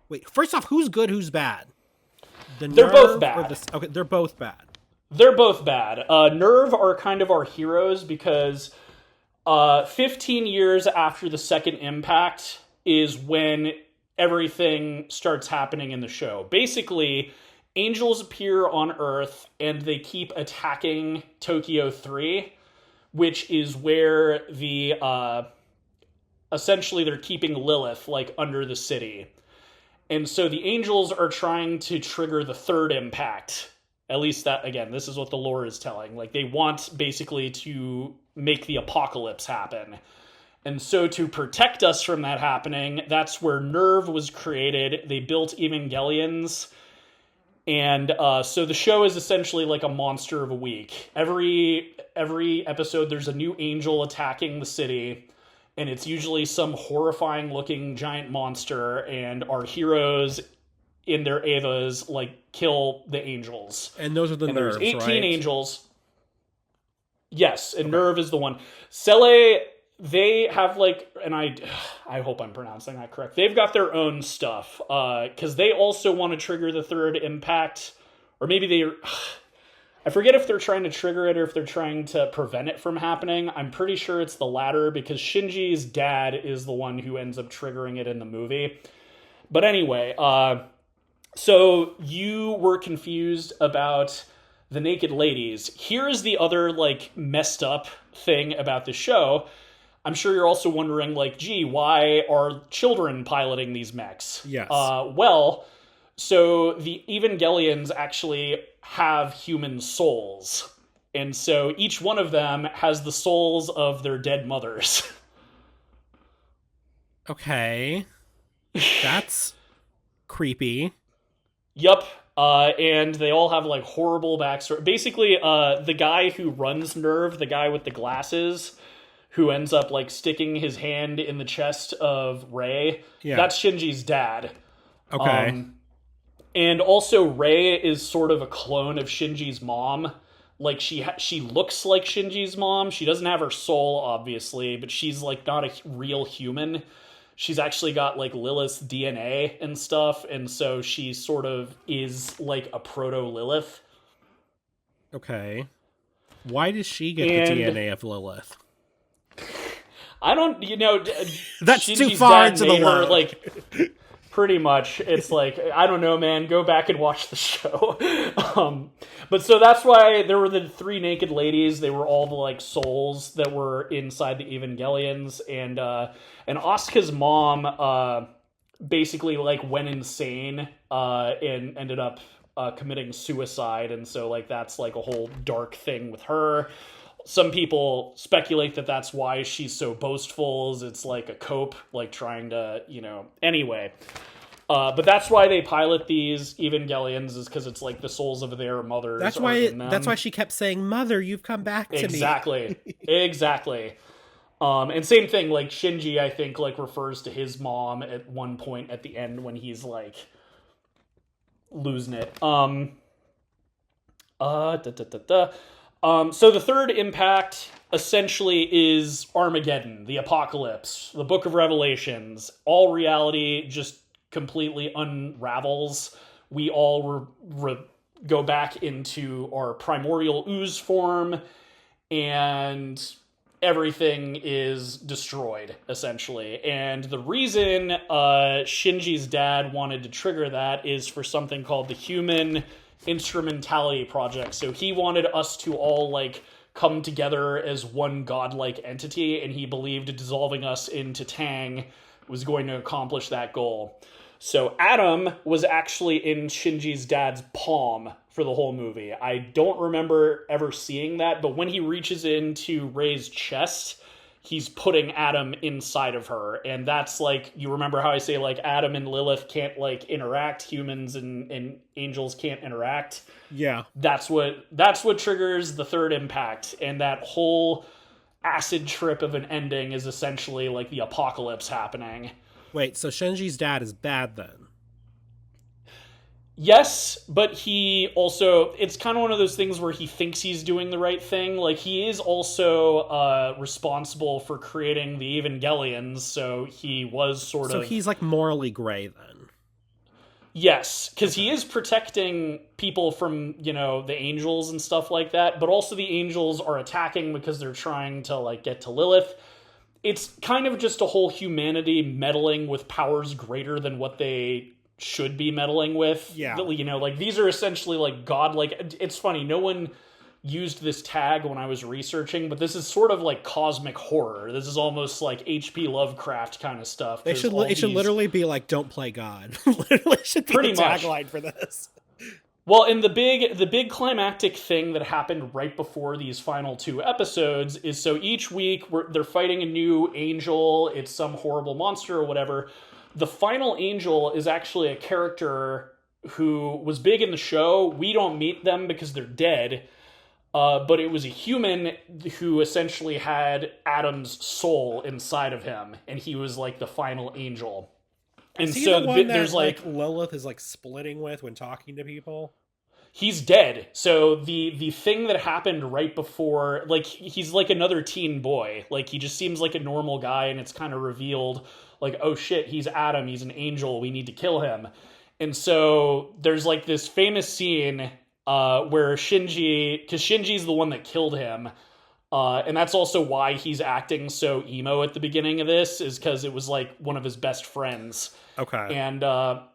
Wait, first off, who's good, who's bad? They're both bad. Okay, they're both bad. They're both bad. Nerve are kind of our heroes because 15 years after the second impact is when everything starts happening in the show. Basically, angels appear on Earth and they keep attacking Tokyo 3, which is where the essentially they're keeping Lilith like under the city. And so the angels are trying to trigger the third impact. At least that, again, this is what the lore is telling. Like, they want basically to make the apocalypse happen. And so to protect us from that happening, that's where Nerve was created. They built Evangelions. And so the show is essentially like a monster of a week. Every episode, there's a new angel attacking the city. And it's usually some horrifying looking giant monster. And our heroes in their Evas like kill the angels. And those are the Nerves, there's 18 right? angels. Yes, and okay. Nerve is the one. Cele, they have like, and I hope I'm pronouncing that correct. They've got their own stuff because they also want to trigger the third impact, or maybe I forget if they're trying to trigger it or if they're trying to prevent it from happening. I'm pretty sure it's the latter because Shinji's dad is the one who ends up triggering it in the movie. But anyway, so you were confused about the naked ladies. Here's the other like messed up thing about the show. I'm sure you're also wondering, like, gee, why are children piloting these mechs? Yes. Well, so the Evangelions actually have human souls. And so each one of them has the souls of their dead mothers. Okay. That's creepy. Yup. And they all have, like, horrible backstory. Basically, the guy who runs Nerve, the guy with the glasses, who ends up, like, sticking his hand in the chest of Rei, that's Shinji's dad. Okay. And also, Rei is sort of a clone of Shinji's mom. Like, she looks like Shinji's mom. She doesn't have her soul, obviously, but she's, like, not a real human. She's actually got, like, Lilith's DNA and stuff, and so she sort of is, like, a proto-Lilith. Okay. Why does she get the DNA of Lilith? I don't, that's Shinji's too far into the lore. lore. Like, pretty much, it's like, I don't know, man, go back and watch the show. But so that's why there were the three naked ladies. They were all the, like, souls that were inside the Evangelions, and Asuka's mom basically, like, went insane and ended up committing suicide, and so, like, that's, like, a whole dark thing with her. Some people speculate that that's why she's so boastful, is it's like a cope, like trying to, anyway. But that's why they pilot these Evangelions, is because it's like the souls of their mothers. That's why she kept saying, "Mother, you've come back to me." Exactly. And same thing, like Shinji, I think, like refers to his mom at one point at the end when he's like losing it. So the third impact essentially is Armageddon, the apocalypse, the Book of Revelations. All reality just completely unravels. We all go back into our primordial ooze form, and everything is destroyed, essentially. And the reason Shinji's dad wanted to trigger that is for something called the Human Instrumentality Project. So he wanted us to all, like, come together as one godlike entity, and he believed dissolving us into Tang was going to accomplish that goal. So Adam was actually in Shinji's dad's palm for the whole movie. I don't remember ever seeing that, but when he reaches into Rey's chest, he's putting Adam inside of her. And that's like, you remember how I say like Adam and Lilith can't like interact, humans and angels can't interact? Yeah. That's what triggers the third impact. And that whole acid trip of an ending is essentially like the apocalypse happening. Wait, so Shinji's dad is bad then? Yes, but he also, it's kind of one of those things where he thinks he's doing the right thing. Like, he is also responsible for creating the Evangelions, so he was sort of... So he's like morally gray then? Yes, because he is protecting people from, you know, the angels and stuff like that, but also the angels are attacking because they're trying to, like, get to Lilith. It's kind of just a whole humanity meddling with powers greater than what they should be meddling with. Yeah. You know, like, these are essentially, like, godlike... It's funny, no one used this tag when I was researching, but this is sort of like cosmic horror. This is almost like H.P. Lovecraft kind of stuff. It should literally be like, don't play God. Literally should be pretty the much tagline for this. Well, and the big climactic thing that happened right before these final 2 episodes is, so each week they're fighting a new angel, it's some horrible monster or whatever. The final angel is actually a character who was big in the show. We don't meet them because they're dead, but it was a human who essentially had Adam's soul inside of him, and he was like the final angel. And is he so the one there's that, like Lilith is like splitting with when talking to people? He's dead. So the thing that happened right before, like, he's like another teen boy. Like, he just seems like a normal guy, and it's kind of revealed, like, oh shit, he's Adam, he's an angel, we need to kill him. And so there's like this famous scene where Shinji, because Shinji's the one that killed him, and that's also why he's acting so emo at the beginning of this, is because it was like one of his best friends. Okay. And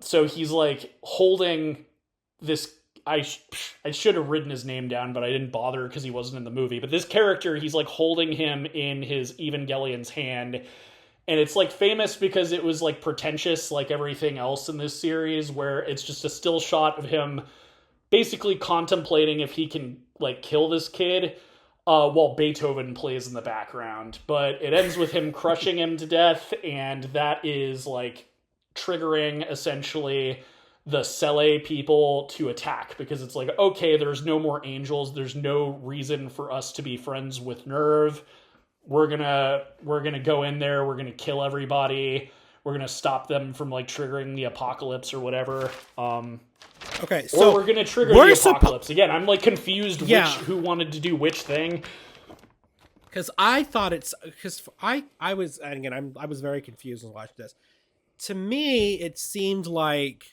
so he's like holding this, I should have written his name down, but I didn't bother because he wasn't in the movie. But this character, he's like holding him in his Evangelion's hand. And it's like famous because it was like pretentious like everything else in this series, where it's just a still shot of him basically contemplating if he can like kill this kid while Beethoven plays in the background. But it ends with him crushing him to death, and that is like triggering essentially the Sele people to attack, because it's like, okay, there's no more angels, there's no reason for us to be friends with Nerve. We're gonna go in there, we're gonna kill everybody, we're gonna stop them from like triggering the apocalypse or whatever. Okay, so or we're gonna trigger the apocalypse. Again, I'm like confused who wanted to do which thing. Because I thought I was, and again, I was very confused when watching this. To me, it seemed like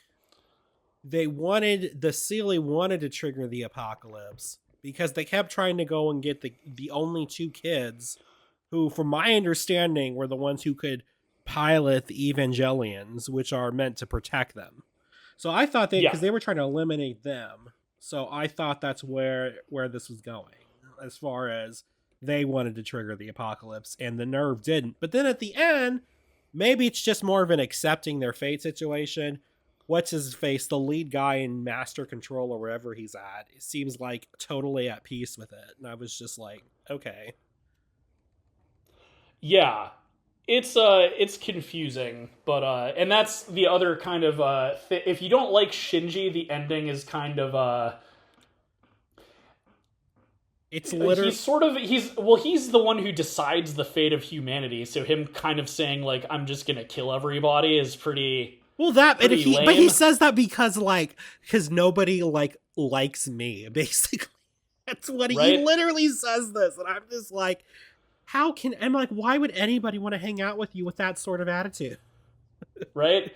the Sealy wanted to trigger the apocalypse because they kept trying to go and get the only 2 kids who, from my understanding, were the ones who could pilot the Evangelions, which are meant to protect them. So I thought because they were trying to eliminate them. So I thought that's where this was going, as far as they wanted to trigger the apocalypse and the Nerve didn't. But then at the end, maybe it's just more of an accepting their fate situation. What's his face, the lead guy in Master Control or wherever he's at, it seems like totally at peace with it. And I was just like, okay. Yeah. It's confusing, but and that's the other kind of if you don't like Shinji, the ending is kind of it's literally he's the one who decides the fate of humanity, so him kind of saying like, I'm just gonna kill everybody is pretty but lame. he says that because nobody like likes me, basically. That's what he literally says this, and I'm just like, I'm like, why would anybody want to hang out with you with that sort of attitude? Right?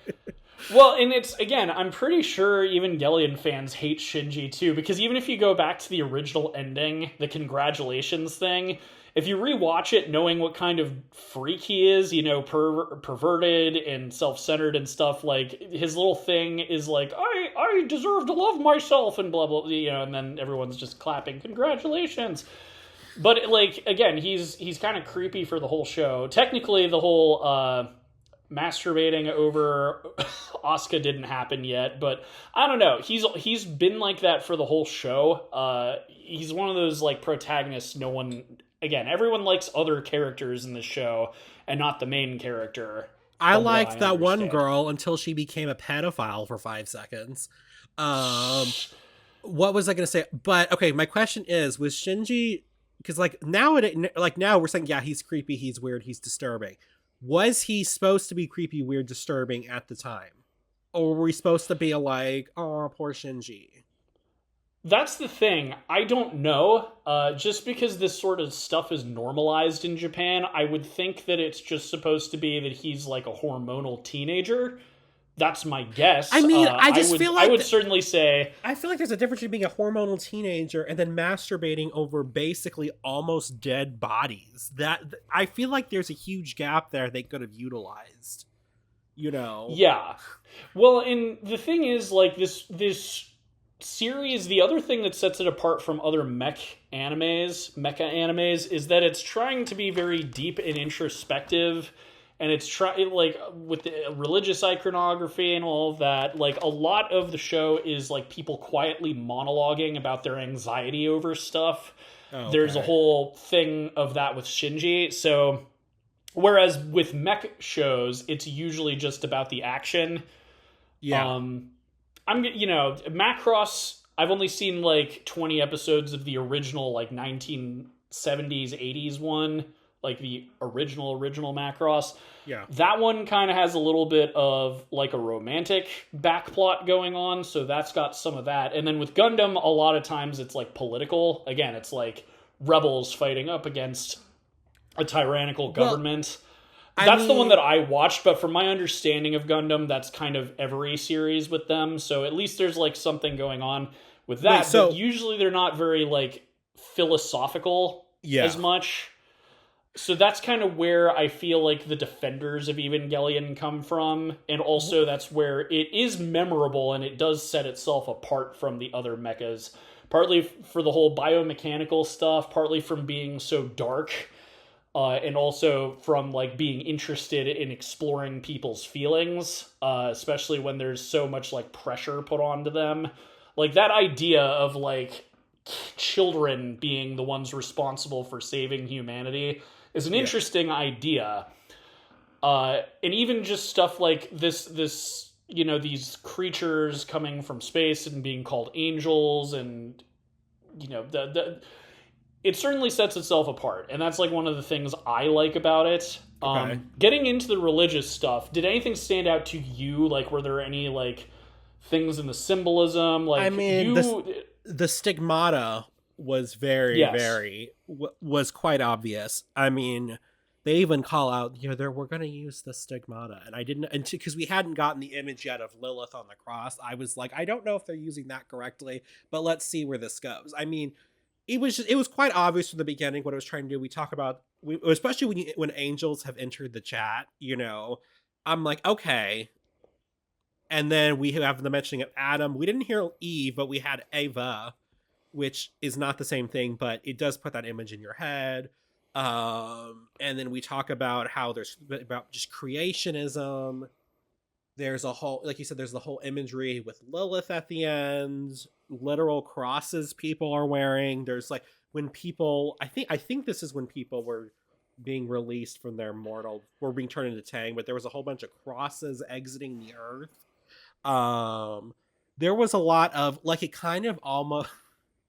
Well, and it's, again, I'm pretty sure Evangelion fans hate Shinji too, because even if you go back to the original ending, the congratulations thing, if you rewatch it knowing what kind of freak he is, you know, perverted and self-centered and stuff, like, his little thing is like, I deserve to love myself and blah, blah, you know, and then everyone's just clapping, congratulations. But, like, again, he's kind of creepy for the whole show. Technically, the whole masturbating over Asuka didn't happen yet, but I don't know. He's been like that for the whole show. He's one of those like protagonists. No one, again, everyone likes other characters in the show and not the main character. I From what liked I that one understand. girl until she became a pedophile for 5 seconds. Um, what was I going to say? But okay, my question is: was Shinji? Because like now we're saying, yeah, he's creepy, he's weird, he's disturbing. Was he supposed to be creepy, weird, disturbing at the time, or were we supposed to be like, oh, poor Shinji? That's the thing. I don't know. Just because this sort of stuff is normalized in Japan, I would think that it's just supposed to be that he's like a hormonal teenager. That's my I guess. mean, I just feel I like would certainly say I feel like there's a difference between being a hormonal teenager and then masturbating over basically almost dead bodies. That I feel like there's a huge gap there they could have utilized. You know? yeah. Well, and the thing is, like this series, the other thing that sets it apart from other mecha animes, is that it's trying to be very deep and introspective, and it's trying like with the religious iconography and all of that. Like a lot of the show is like people quietly monologuing about their anxiety over stuff. Oh, There's a okay. whole thing of that with Shinji. So whereas with mech shows, it's usually just about the action. Yeah. um Macross, I've only seen like 20 episodes of the original like 1970s 80s one, like the original Macross. Yeah. That one kind of has a little bit of like a romantic backplot going on, so that's got some of that. And then with Gundam, a lot of times it's like political. Again, it's like rebels fighting up against a tyrannical Well, government. I That's the one that mean, I watched, but from my understanding of Gundam, that's kind of every series with them. So at least there's like something going on with wait, that. But so usually they're not very like philosophical as yeah. much. So that's kind of where I feel like the defenders of Evangelion come from. And also that's where it is memorable and it does set itself apart from the other mechas. Partly for the whole biomechanical stuff, partly from being so dark, and also from like being interested in exploring people's feelings, especially when there's so much like pressure put onto them. Like that idea of like children being the ones responsible for saving humanity is an Yeah. interesting idea. And even just stuff like this, these creatures coming from space and being called angels, and the it certainly sets itself apart, and that's like one of the things I like about it. Okay. Getting into the religious stuff, did anything stand out to you? Like, were there any like things in the symbolism? I Like mean, you, the stigmata was very, yes, very was quite obvious. I mean, they even call out, there we're going to use the stigmata, and I didn't, and because we hadn't gotten the image yet of Lilith on the cross, I was like, I don't know if they're using that correctly, but let's see where this goes. I mean, it was quite obvious from the beginning what it was trying to do. We talk about, especially when angels have entered the chat. I'm like, okay. And then we have the mentioning of Adam. We didn't hear Eve, but we had Ava, which is not the same thing, but it does put that image in your head. And then we talk about how there's about just creationism. There's a whole, like you said, there's the whole imagery with Lilith at the end, literal crosses people are wearing. There's like when people, I think this is when people were being released from their mortal, were being turned into Tang, but there was a whole bunch of crosses exiting the earth. Um, there was a lot of like, it kind of almost,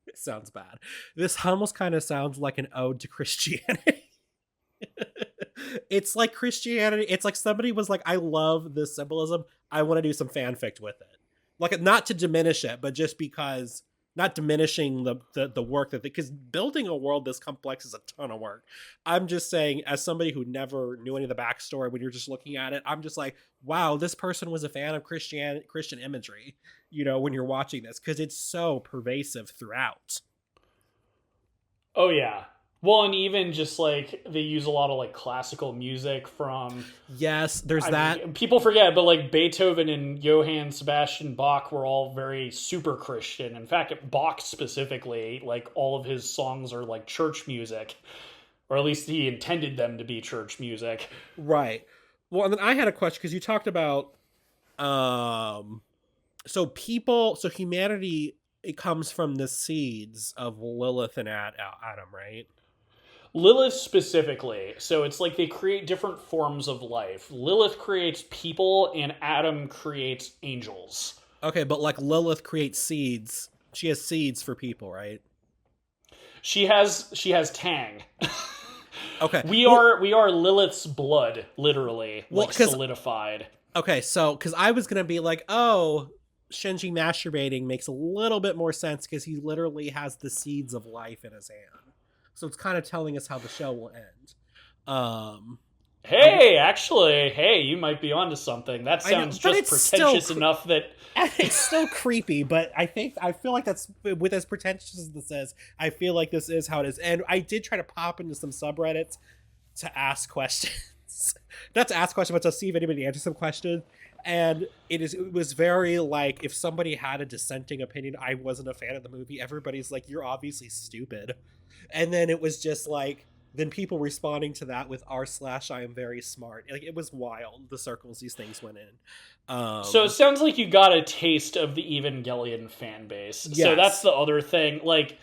it sounds bad. This almost kind of sounds like an ode to Christianity. It's like Christianity. It's like somebody was like, I love this symbolism. I want to do some fanfic with it. Like, not to diminish it, but just because, not diminishing the work that, because building a world this complex is a ton of work. I'm just saying, as somebody who never knew any of the backstory, when you're just looking at it, I'm just like, wow, this person was a fan of Christian imagery, when you're watching this, because it's so pervasive throughout. oh yeah. Well, and even just like they use a lot of like classical music from. Yes, there's I that. mean, people forget, but like Beethoven and Johann Sebastian Bach were all very super Christian. In fact, Bach specifically, like all of his songs are like church music, or at least he intended them to be church music. Right. Well, and then I had a question because you talked about um so humanity, it comes from the seeds of Lilith and Adam, right? Lilith specifically. So it's like they create different forms of life. Lilith creates people, and Adam creates angels. Okay, but like Lilith creates seeds. She has seeds for people, right? She has Tang. Okay. We are Lilith's blood, literally, Well, like because solidified. okay, so because I was gonna be like, oh, Shinji masturbating makes a little bit more sense because he literally has the seeds of life in his hand. So it's kind of telling us how the show will end. Um, Hey, actually, hey, you might be onto something. That I know, sounds but just it's still pretentious enough that it's still creepy. But I feel like that's with as pretentious as this is. I feel like this is how it is. And I did try to pop into some subreddits to ask questions, not to ask questions, but to see if anybody answered some questions. And it was very like if somebody had a dissenting opinion, I wasn't a fan of the movie. Everybody's like, "You're obviously stupid," and then it was just like then people responding to that with r/I am very smart. Like it was wild the circles these things went in. So it sounds like you got a taste of the Evangelion fan base. Yes. So that's the other thing. Like,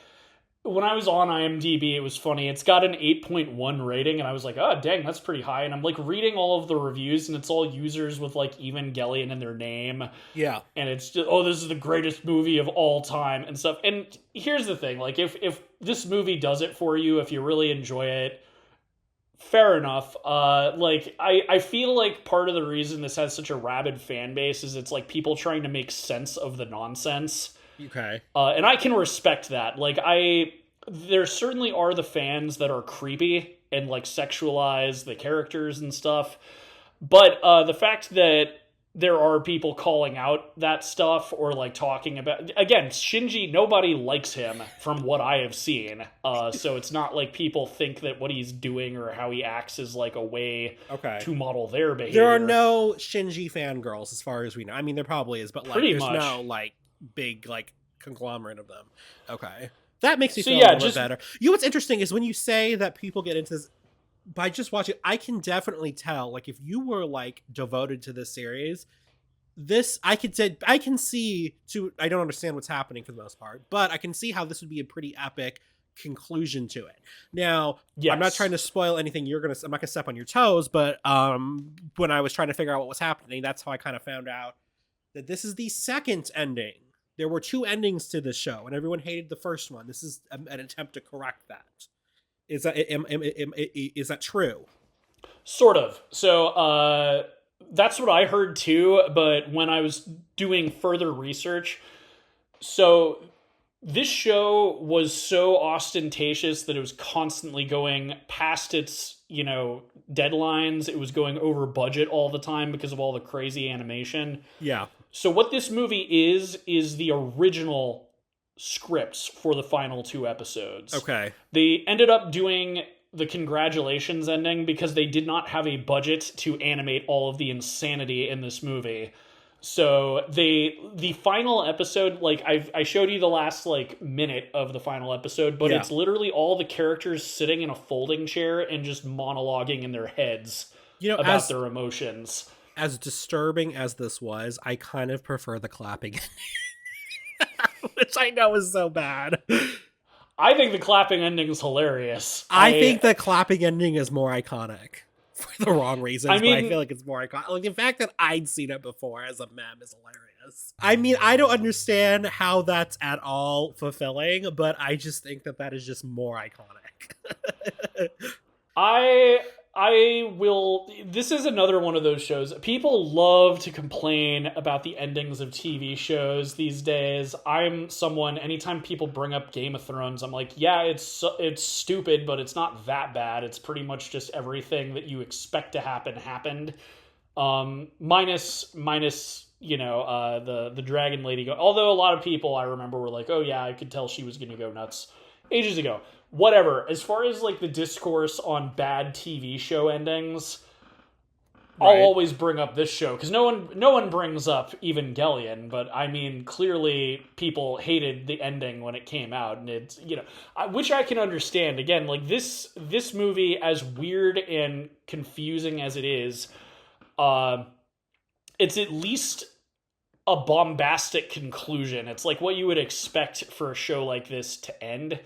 when I was on IMDb, it was funny. It's got an 8.1 rating, and I was like, oh, dang, that's pretty high. And I'm, like, reading all of the reviews, and it's all users with, like, Evangelion in their name. Yeah. And it's just, oh, this is the greatest movie of all time and stuff. And here's the thing. Like, if this movie does it for you, if you really enjoy it, fair enough. I feel like part of the reason this has such a rabid fan base is it's, like, people trying to make sense of the nonsense. Okay. And I can respect that. Like, there certainly are the fans that are creepy and, like, sexualize the characters and stuff. But the fact that there are people calling out that stuff or, like, talking about... Again, Shinji, nobody likes him from what I have seen. So it's not like people think that what he's doing or how he acts is, like, a way to model their behavior. There are no Shinji fangirls as far as we know. I mean, there probably is, but, like, there's no, like, big, like, conglomerate of them. Okay. That makes me feel a little bit better. You know what's interesting is when you say that people get into this by just watching, I can definitely tell, like, if you were, like, devoted to this series, I can see I don't understand what's happening for the most part, but I can see how this would be a pretty epic conclusion to it. Now, yes. I'm not trying to spoil anything I'm not gonna step on your toes, but when I was trying to figure out what was happening, that's how I kind of found out that this is the second ending. There were 2 endings to this show, and everyone hated the first one. This is an attempt to correct that. Is that true? Sort of. So that's what I heard too, but when I was doing further research, so this show was so ostentatious that it was constantly going past its, deadlines. It was going over budget all the time because of all the crazy animation. Yeah. So what this movie is the original scripts for the final 2 episodes. Okay. They ended up doing the congratulations ending because they did not have a budget to animate all of the insanity in this movie. So the final episode, like I showed you the last like minute of the final episode, but it's literally all the characters sitting in a folding chair and just monologuing in their heads about their emotions. As disturbing as this was, I kind of prefer the clapping which I know is so bad. I think the clapping ending is hilarious. I think the clapping ending is more iconic for the wrong reasons, but I feel like it's more iconic. Like the fact that I'd seen it before as a meme is hilarious. I mean, I don't understand how that's at all fulfilling, but I just think that is just more iconic. I will... This is another one of those shows. People love to complain about the endings of TV shows these days. I'm someone, anytime people bring up Game of Thrones, I'm like, yeah, it's stupid, but it's not that bad. It's pretty much just everything that you expect to happen happened. Minus the dragon lady. Although a lot of people I remember were like, oh yeah, I could tell she was going to go nuts ages ago. Whatever. As far as like the discourse on bad TV show endings, right. I'll always bring up this show because no one brings up Evangelion, but I mean clearly people hated the ending when it came out, and it's which I can understand. Again, like this movie, as weird and confusing as it is, it's at least a bombastic conclusion. It's like what you would expect for a show like this to end.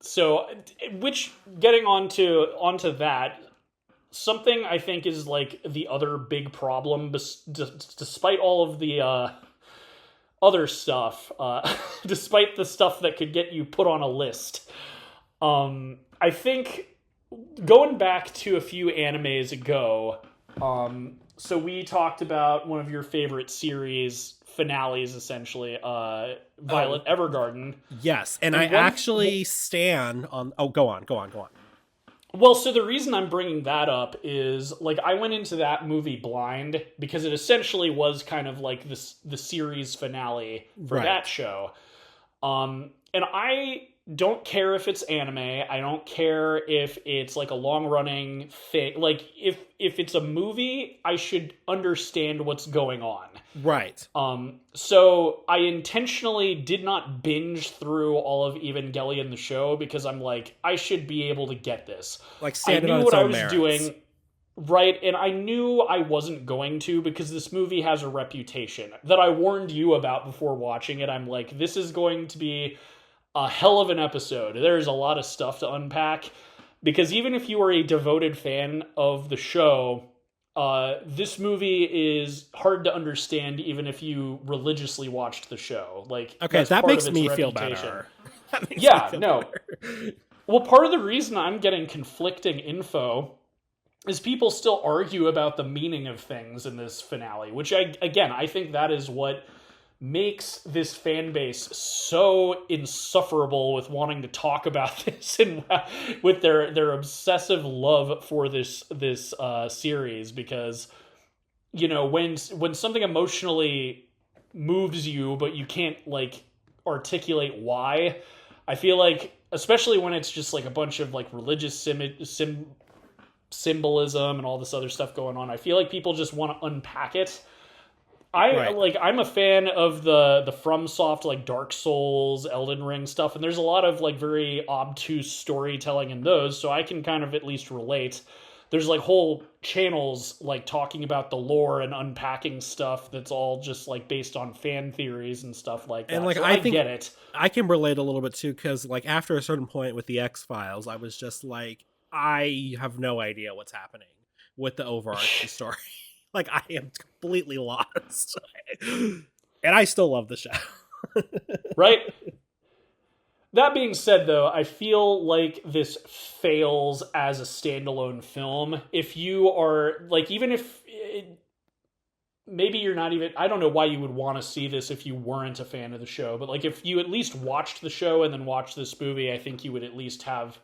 So, which getting onto that, something I think is like the other big problem, despite all of the other stuff, despite the stuff that could get you put on a list. I think going back to a few animes ago, so we talked about one of your favorite series finales, essentially, Violet Evergarden. Yes, and I actually stand on... Oh, go on. Well, so the reason I'm bringing that up is, like, I went into that movie blind because it essentially was kind of like the series finale for that show. And I don't care if it's anime. I don't care if it's like a long-running thing. Like, if it's a movie, I should understand what's going on. Right. So I intentionally did not binge through all of Evangelion the show because I'm like, I should be able to get this. Like, I knew what I was doing, right? And I knew I wasn't going to because this movie has a reputation that I warned you about before watching it. I'm like, this is going to be a hell of an episode. There's a lot of stuff to unpack because even if you are a devoted fan of the show, this movie is hard to understand even if you religiously watched the show. Like, okay, that makes me feel better. Yeah, no. Well, part of the reason I'm getting conflicting info is people still argue about the meaning of things in this finale, which I think that is what makes this fan base so insufferable with wanting to talk about this and with their obsessive love for this series, because, you know, when something emotionally moves you but you can't like articulate why, I feel like, especially when it's just like a bunch of like religious symbolism and all this other stuff going on, I feel like people just want to unpack it. I'm a fan of the FromSoft, like Dark Souls, Elden Ring stuff, and there's a lot of like very obtuse storytelling in those, so I can kind of at least relate. There's like whole channels like talking about the lore and unpacking stuff that's all just like based on fan theories and stuff like that. And like, so I think get it. I can relate a little bit too, because like after a certain point with the X-Files, I was just like, I have no idea what's happening with the overarching story. Like, I am completely lost. And I still love the show. Right? That being said, though, I feel like this fails as a standalone film. If you are, like, even if... maybe you're not even... I don't know why you would want to see this if you weren't a fan of the show. But, like, if you at least watched the show and then watched this movie, I think you would at least have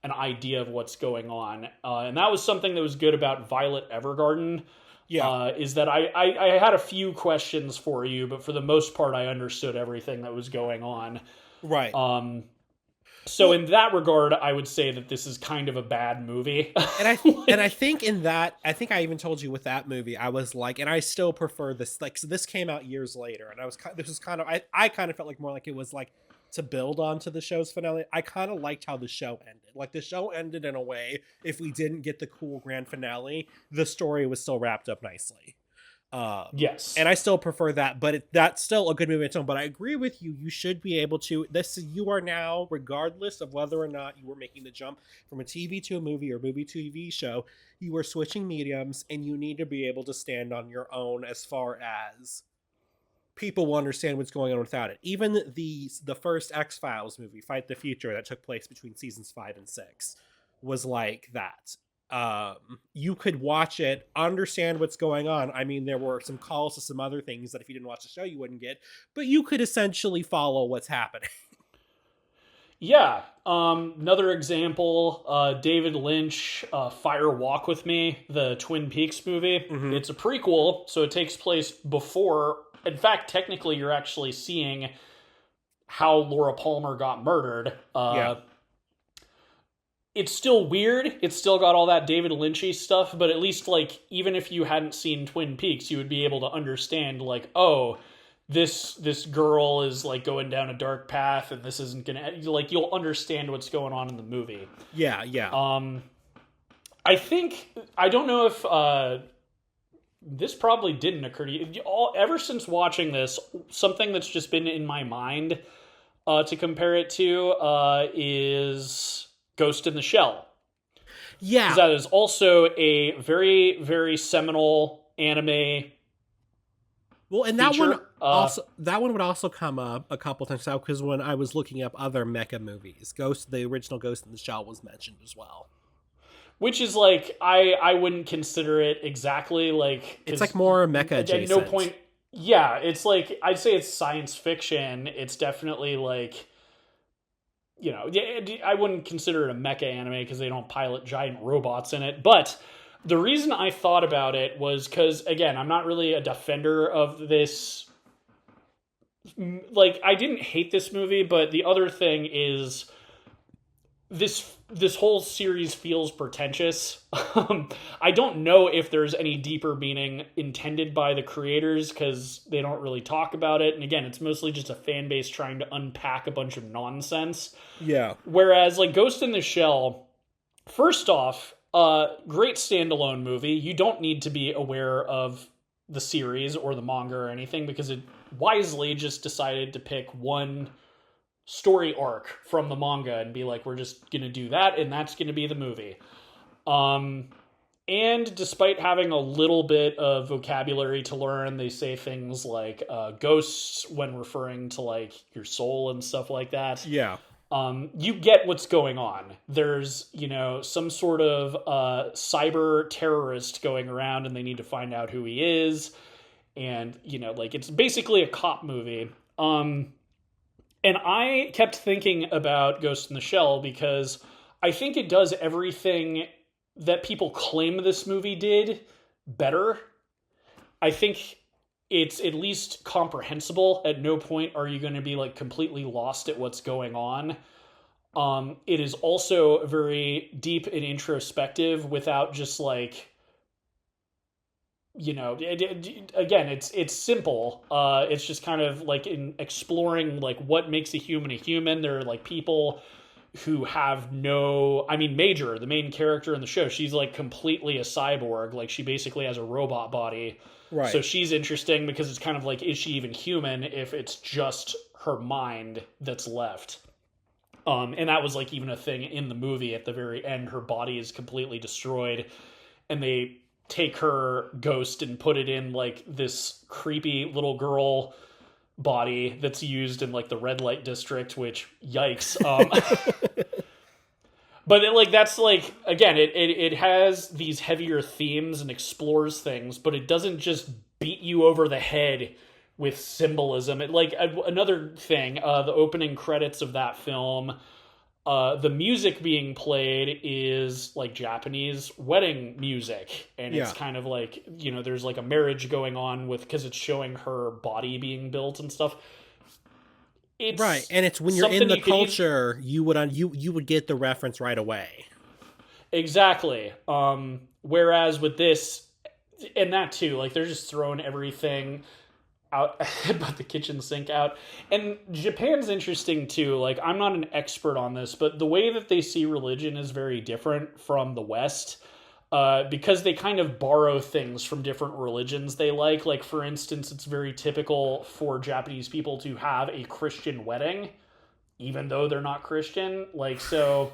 an idea of what's going on. And that was something that was good about Violet Evergarden. Yeah, is that I had a few questions for you, but for the most part, I understood everything that was going on. Right. So in that regard, I would say that this is kind of a bad movie. And I think in that, I think I even told you with that movie, I was like, and I still prefer this. Like, so this came out years later, and this was kind of, I kind of felt like more like it was like to build onto the show's finale. I kind of liked how the show ended. Like, the show ended in a way, if we didn't get the cool grand finale, the story was still wrapped up nicely. Yes. And I still prefer that, but that's still a good movie on its own. But I agree with you. You should be able to, you are now, regardless of whether or not you were making the jump from a TV to a movie or movie to TV show, you are switching mediums, and you need to be able to stand on your own as far as people will understand what's going on without it. Even the first X-Files movie, Fight the Future, that took place between seasons 5 and 6, was like that. You could watch it, understand what's going on. I mean, there were some calls to some other things that if you didn't watch the show, you wouldn't get, but you could essentially follow what's happening. Yeah. Another example, David Lynch, Fire Walk With Me, the Twin Peaks movie. Mm-hmm. It's a prequel, so it takes place before. In fact, technically, you're actually seeing how Laura Palmer got murdered. Yeah. It's still weird. It's still got all that David Lynchy stuff, but at least, like, even if you hadn't seen Twin Peaks, you would be able to understand, like, oh, this girl is, like, going down a dark path, and this isn't gonna... Like, you'll understand what's going on in the movie. Yeah. I think I don't know if this probably didn't occur to you. Ever since watching this, something that's just been in my mind to compare it to is Ghost in the Shell, because Yeah. that is also a very very seminal anime Well, and feature. that one would also come up a couple times out because when I was looking up other mecha movies, the original Ghost in the Shell was mentioned as well. Which is like I wouldn't consider it exactly like It's like because more mecha at no adjacent. point. Yeah, it's like I'd say it's science fiction. It's definitely like I wouldn't consider it a mecha anime because they don't pilot giant robots in it. But the reason I thought about it was because again, I'm not really a defender of this. Like I didn't hate this movie, but the other thing is this whole series feels pretentious. I don't know if there's any deeper meaning intended by the creators because they don't really talk about it. And again, it's mostly just a fan base trying to unpack a bunch of nonsense. Yeah. Whereas like Ghost in the Shell, first off, great standalone movie. You don't need to be aware of the series or the manga or anything because it wisely just decided to pick one story arc from the manga and be like, we're just gonna do that, and that's gonna be the movie. And despite having a little bit of vocabulary to learn, they say things like ghosts when referring to like your soul and stuff like that. Yeah. You get what's going on. There's, some sort of cyber terrorist going around and they need to find out who he is. And, like it's basically a cop movie. And I kept thinking about Ghost in the Shell because I think it does everything that people claim this movie did better. I think it's at least comprehensible. At no point are you going to be like completely lost at what's going on. It is also very deep and introspective without just like, again, it's simple. It's just kind of like in exploring like what makes a human. There are like people who have Major, the main character in the show, she's like completely a cyborg. Like she basically has a robot body. Right. So she's interesting because it's kind of like, is she even human if it's just her mind that's left? And that was like even a thing in the movie at the very end. Her body is completely destroyed and they take her ghost and put it in like this creepy little girl body that's used in like the red light district, which yikes. But that's like, again, it has these heavier themes and explores things, but it doesn't just beat you over the head with symbolism. It like another thing, the opening credits of that film, the music being played is like Japanese wedding music, and it's kind of like there's like a marriage going on with because it's showing her body being built and stuff. It's right, and it's when you're in the culture, you would get the reference right away. Exactly. Whereas with this and that too, like they're just throwing everything out, but the kitchen sink out. And Japan's interesting too. Like I'm not an expert on this, but the way that they see religion is very different from the West. Because they kind of borrow things from different religions they like. Like, for instance, it's very typical for Japanese people to have a Christian wedding, even though they're not Christian. Like, so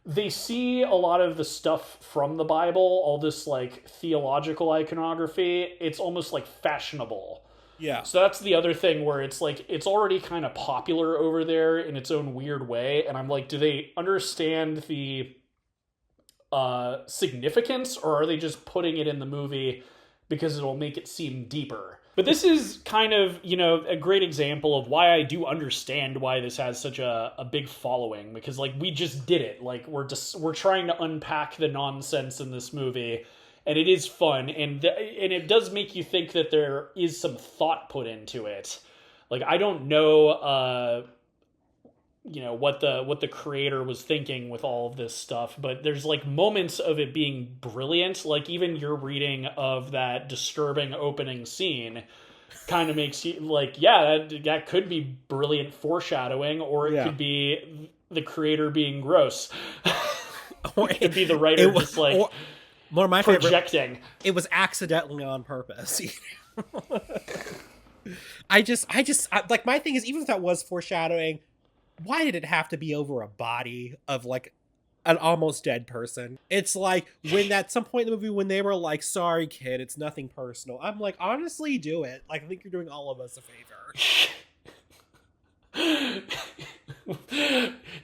they see a lot of the stuff from the Bible, all this, like, theological iconography. It's almost, like, fashionable. Yeah. So that's the other thing where it's, like, it's already kind of popular over there in its own weird way. And I'm like, do they understand the significance, or are they just putting it in the movie because it'll make it seem deeper? But this is kind of a great example of why I do understand why this has such a big following, because like we just did it. Like we're trying to unpack the nonsense in this movie, and it is fun, and it does make you think that there is some thought put into it. Like I don't know what the creator was thinking with all of this stuff, but there's like moments of it being brilliant. Like even your reading of that disturbing opening scene kind of makes you like, that could be brilliant foreshadowing, or it could be the creator being gross. or It'd be the writer just like or one of my projecting. favorite. It was accidentally on purpose. Like my thing is, even if that was foreshadowing, why did it have to be over a body of like an almost dead person? It's like when at some point in the movie when they were like, "Sorry, kid, it's nothing personal." I'm like, honestly, do it. Like, I think you're doing all of us a favor.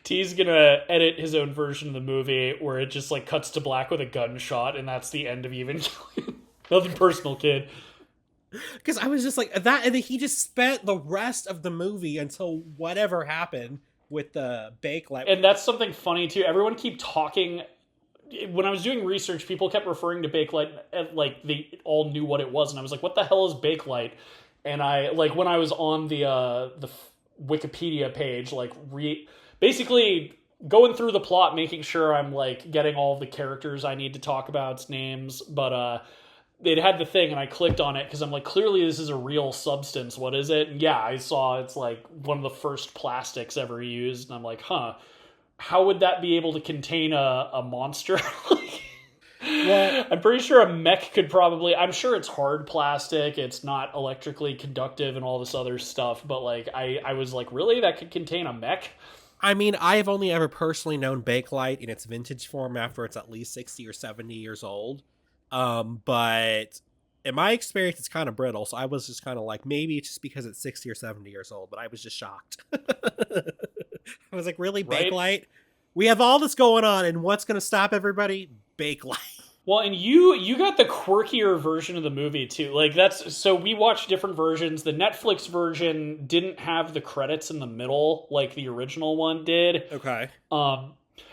T's gonna edit his own version of the movie where it just like cuts to black with a gunshot, and that's the end of Evangelion. Nothing personal, kid. Because I was just like that, and then he just spent the rest of the movie until whatever happened with the Bakelite. And that's something funny too. Everyone keep talking. When I was doing research, people kept referring to Bakelite like they all knew what it was, and I was like, "What the hell is Bakelite?" And I like when I was on the Wikipedia page, like basically going through the plot, making sure I'm like getting all of the characters I need to talk about's names, but it had the thing and I clicked on it because I'm like, clearly this is a real substance. What is it? And yeah, I saw it's like one of the first plastics ever used, and I'm like, huh, how would that be able to contain a monster? Well, I'm pretty sure a mech could probably, I'm sure it's hard plastic, it's not electrically conductive and all this other stuff, but like I was like, really? That could contain a mech? I mean, I've only ever personally known Bakelite in its vintage form after it's at least 60 or 70 years old. But in my experience, it's kind of brittle, so I was just kind of like, maybe it's just because it's 60 or 70 years old, but I was just shocked. I was like, really, Bakelite? Right? We have all this going on, and what's going to stop everybody? Bakelite. Well, and you got the quirkier version of the movie too. Like so we watched different versions. The Netflix version didn't have the credits in the middle like the original one did. Okay.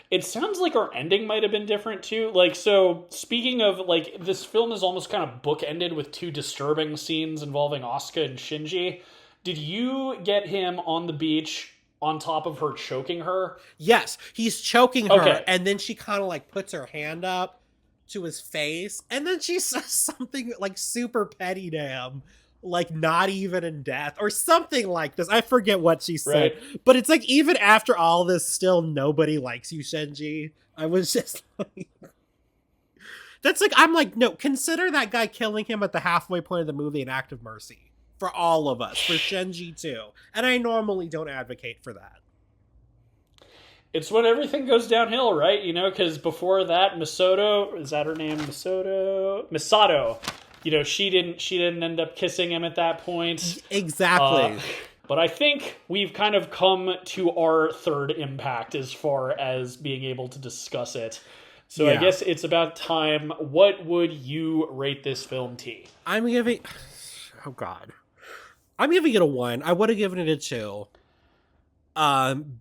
It sounds like our ending might have been different too. Like, so speaking of like, this film is almost kind of bookended with two disturbing scenes involving Asuka and Shinji. Did you get him on the beach on top of her choking her? Yes, he's choking her, and then she kind of like puts her hand up to his face, and then she says something like super petty to him, like not even in death or something like this. I forget what she said, right. But it's like, even after all this, still nobody likes you, Shinji. I was just like, that's like, I'm like, no, consider that guy killing him at the halfway point of the movie an act of mercy for all of us, for Shinji too. And I normally don't advocate for that. It's when everything goes downhill, right? You know, because before that, Misato, is that her name? Misato. You know, she didn't end up kissing him at that point. Exactly. But I think we've kind of come to our third impact as far as being able to discuss it. So yeah. I guess it's about time. What would you rate this film, T? I'm giving it a 1. I would have given it a 2.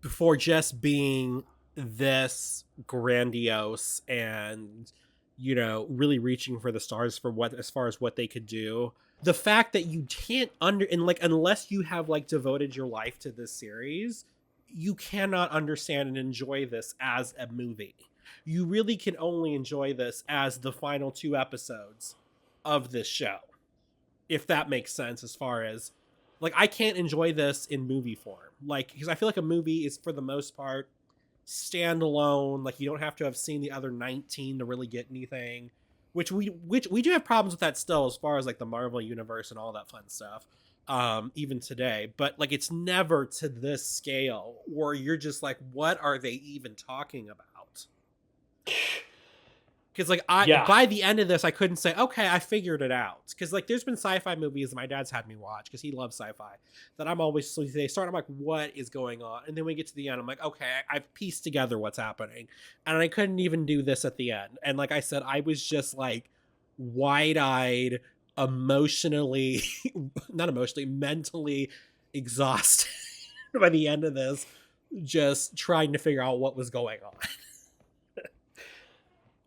Before just being this grandiose and, you know, really reaching for the stars for as far as what they could do. The fact that you can't unless you have like devoted your life to this series, you cannot understand and enjoy this as a movie. You really can only enjoy this as the final 2 episodes of this show. If that makes sense, as far as like, I can't enjoy this in movie form. Like, because I feel like a movie is, for the most part, standalone. Like, you don't have to have seen the other 19 to really get anything. Which we do have problems with that still, as far as, like, the Marvel Universe and all that fun stuff. Even today. But, like, it's never to this scale where you're just like, what are they even talking about? Because, like, by the end of this, I couldn't say, okay, I figured it out. Because, like, there's been sci-fi movies that my dad's had me watch, because he loves sci-fi, that I'm always, they start, I'm like, what is going on? And then we get to the end, I'm like, okay, I've pieced together what's happening. And I couldn't even do this at the end. And like I said, I was just, like, wide-eyed, mentally exhausted by the end of this, just trying to figure out what was going on.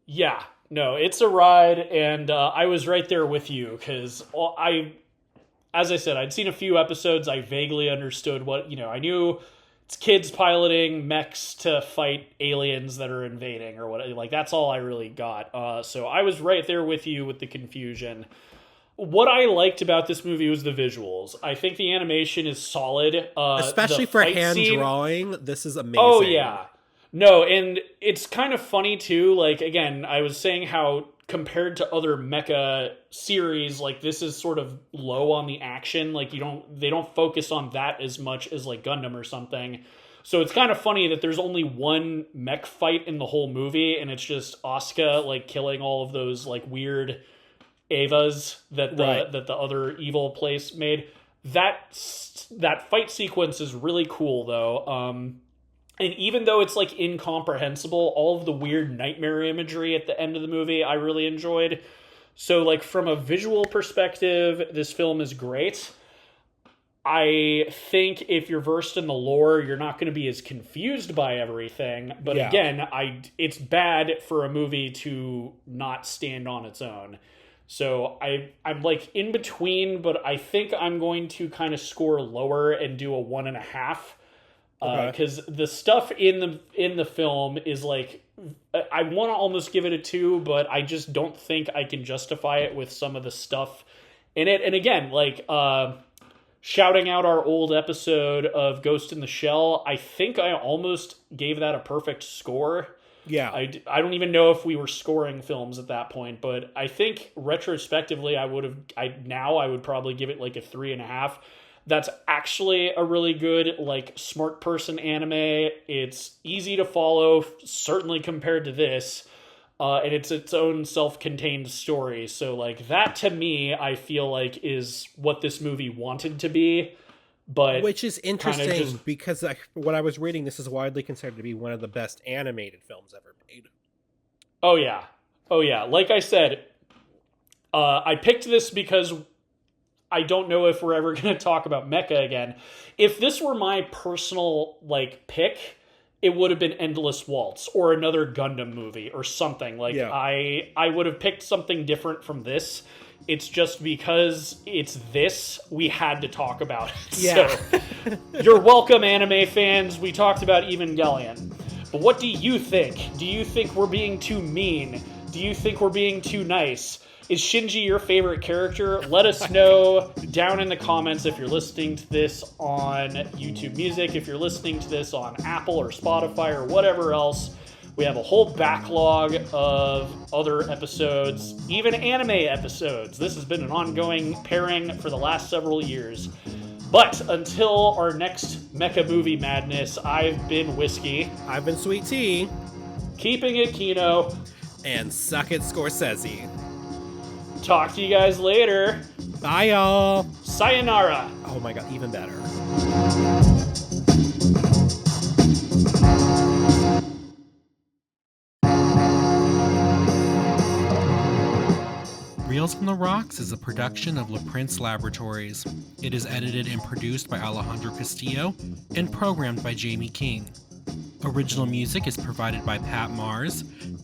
Yeah, no, it's a ride, and I was right there with you, because as I said, I'd seen a few episodes, I vaguely understood what, you know, I knew it's kids piloting mechs to fight aliens that are invading, or what, like, that's all I really got. So I was right there with you with the confusion. What I liked about this movie was the visuals. I think the animation is solid. Especially for hand drawing, this is amazing. Oh, yeah. No, and it's kind of funny too. Like, again, I was saying how compared to other mecha series, like this is sort of low on the action. Like they don't focus on that as much as like Gundam or something. So it's kind of funny that there's only one mech fight in the whole movie, and it's just Asuka like killing all of those like weird Evas that the other evil place made. That fight sequence is really cool though. And even though it's like incomprehensible, all of the weird nightmare imagery at the end of the movie I really enjoyed. So like from a visual perspective, this film is great. I think if you're versed in the lore, you're not going to be as confused by everything. But again, it's bad for a movie to not stand on its own. So I'm like in between, but I think I'm going to kind of score lower and do a 1.5. Because the stuff in the film is like, I want to almost give it a 2, but I just don't think I can justify it with some of the stuff in it. And again, like shouting out our old episode of Ghost in the Shell, I think I almost gave that a perfect score. Yeah. I don't even know if we were scoring films at that point, but I think retrospectively I would probably give it like a 3.5. That's actually a really good, like, smart person anime. It's easy to follow, certainly compared to this. And it's its own self-contained story. So, like, that to me, I feel like is what this movie wanted to be. But which is interesting because when I was reading, this is widely considered to be one of the best animated films ever made. Oh, yeah. Oh, yeah. Like I said, I picked this because I don't know if we're ever going to talk about Mecha again. If this were my personal like pick, it would have been Endless Waltz or another Gundam movie or something. Like I would have picked something different from this. It's just because it's this, we had to talk about it. Yeah. So, you're welcome, anime fans. We talked about Evangelion. But what do you think? Do you think we're being too mean? Do you think we're being too nice? Is Shinji your favorite character? Let us know down in the comments if you're listening to this on YouTube Music, if you're listening to this on Apple or Spotify or whatever else. We have a whole backlog of other episodes, even anime episodes. This has been an ongoing pairing for the last several years. But until our next Mecha Movie Madness, I've been Whiskey. I've been Sweet Tea. Keeping it Kino. And suck it, Scorsese. Talk to you guys later. Bye, y'all. Sayonara. Oh my god, even better. Reels from the Rocks is a production of La Prince Laboratories. It is edited and produced by Alejandro Castillo and programmed by Jamie King. Original music is provided by Pat Mars,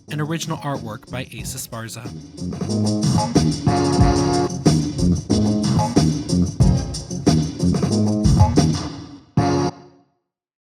and original artwork by Asa Esparza.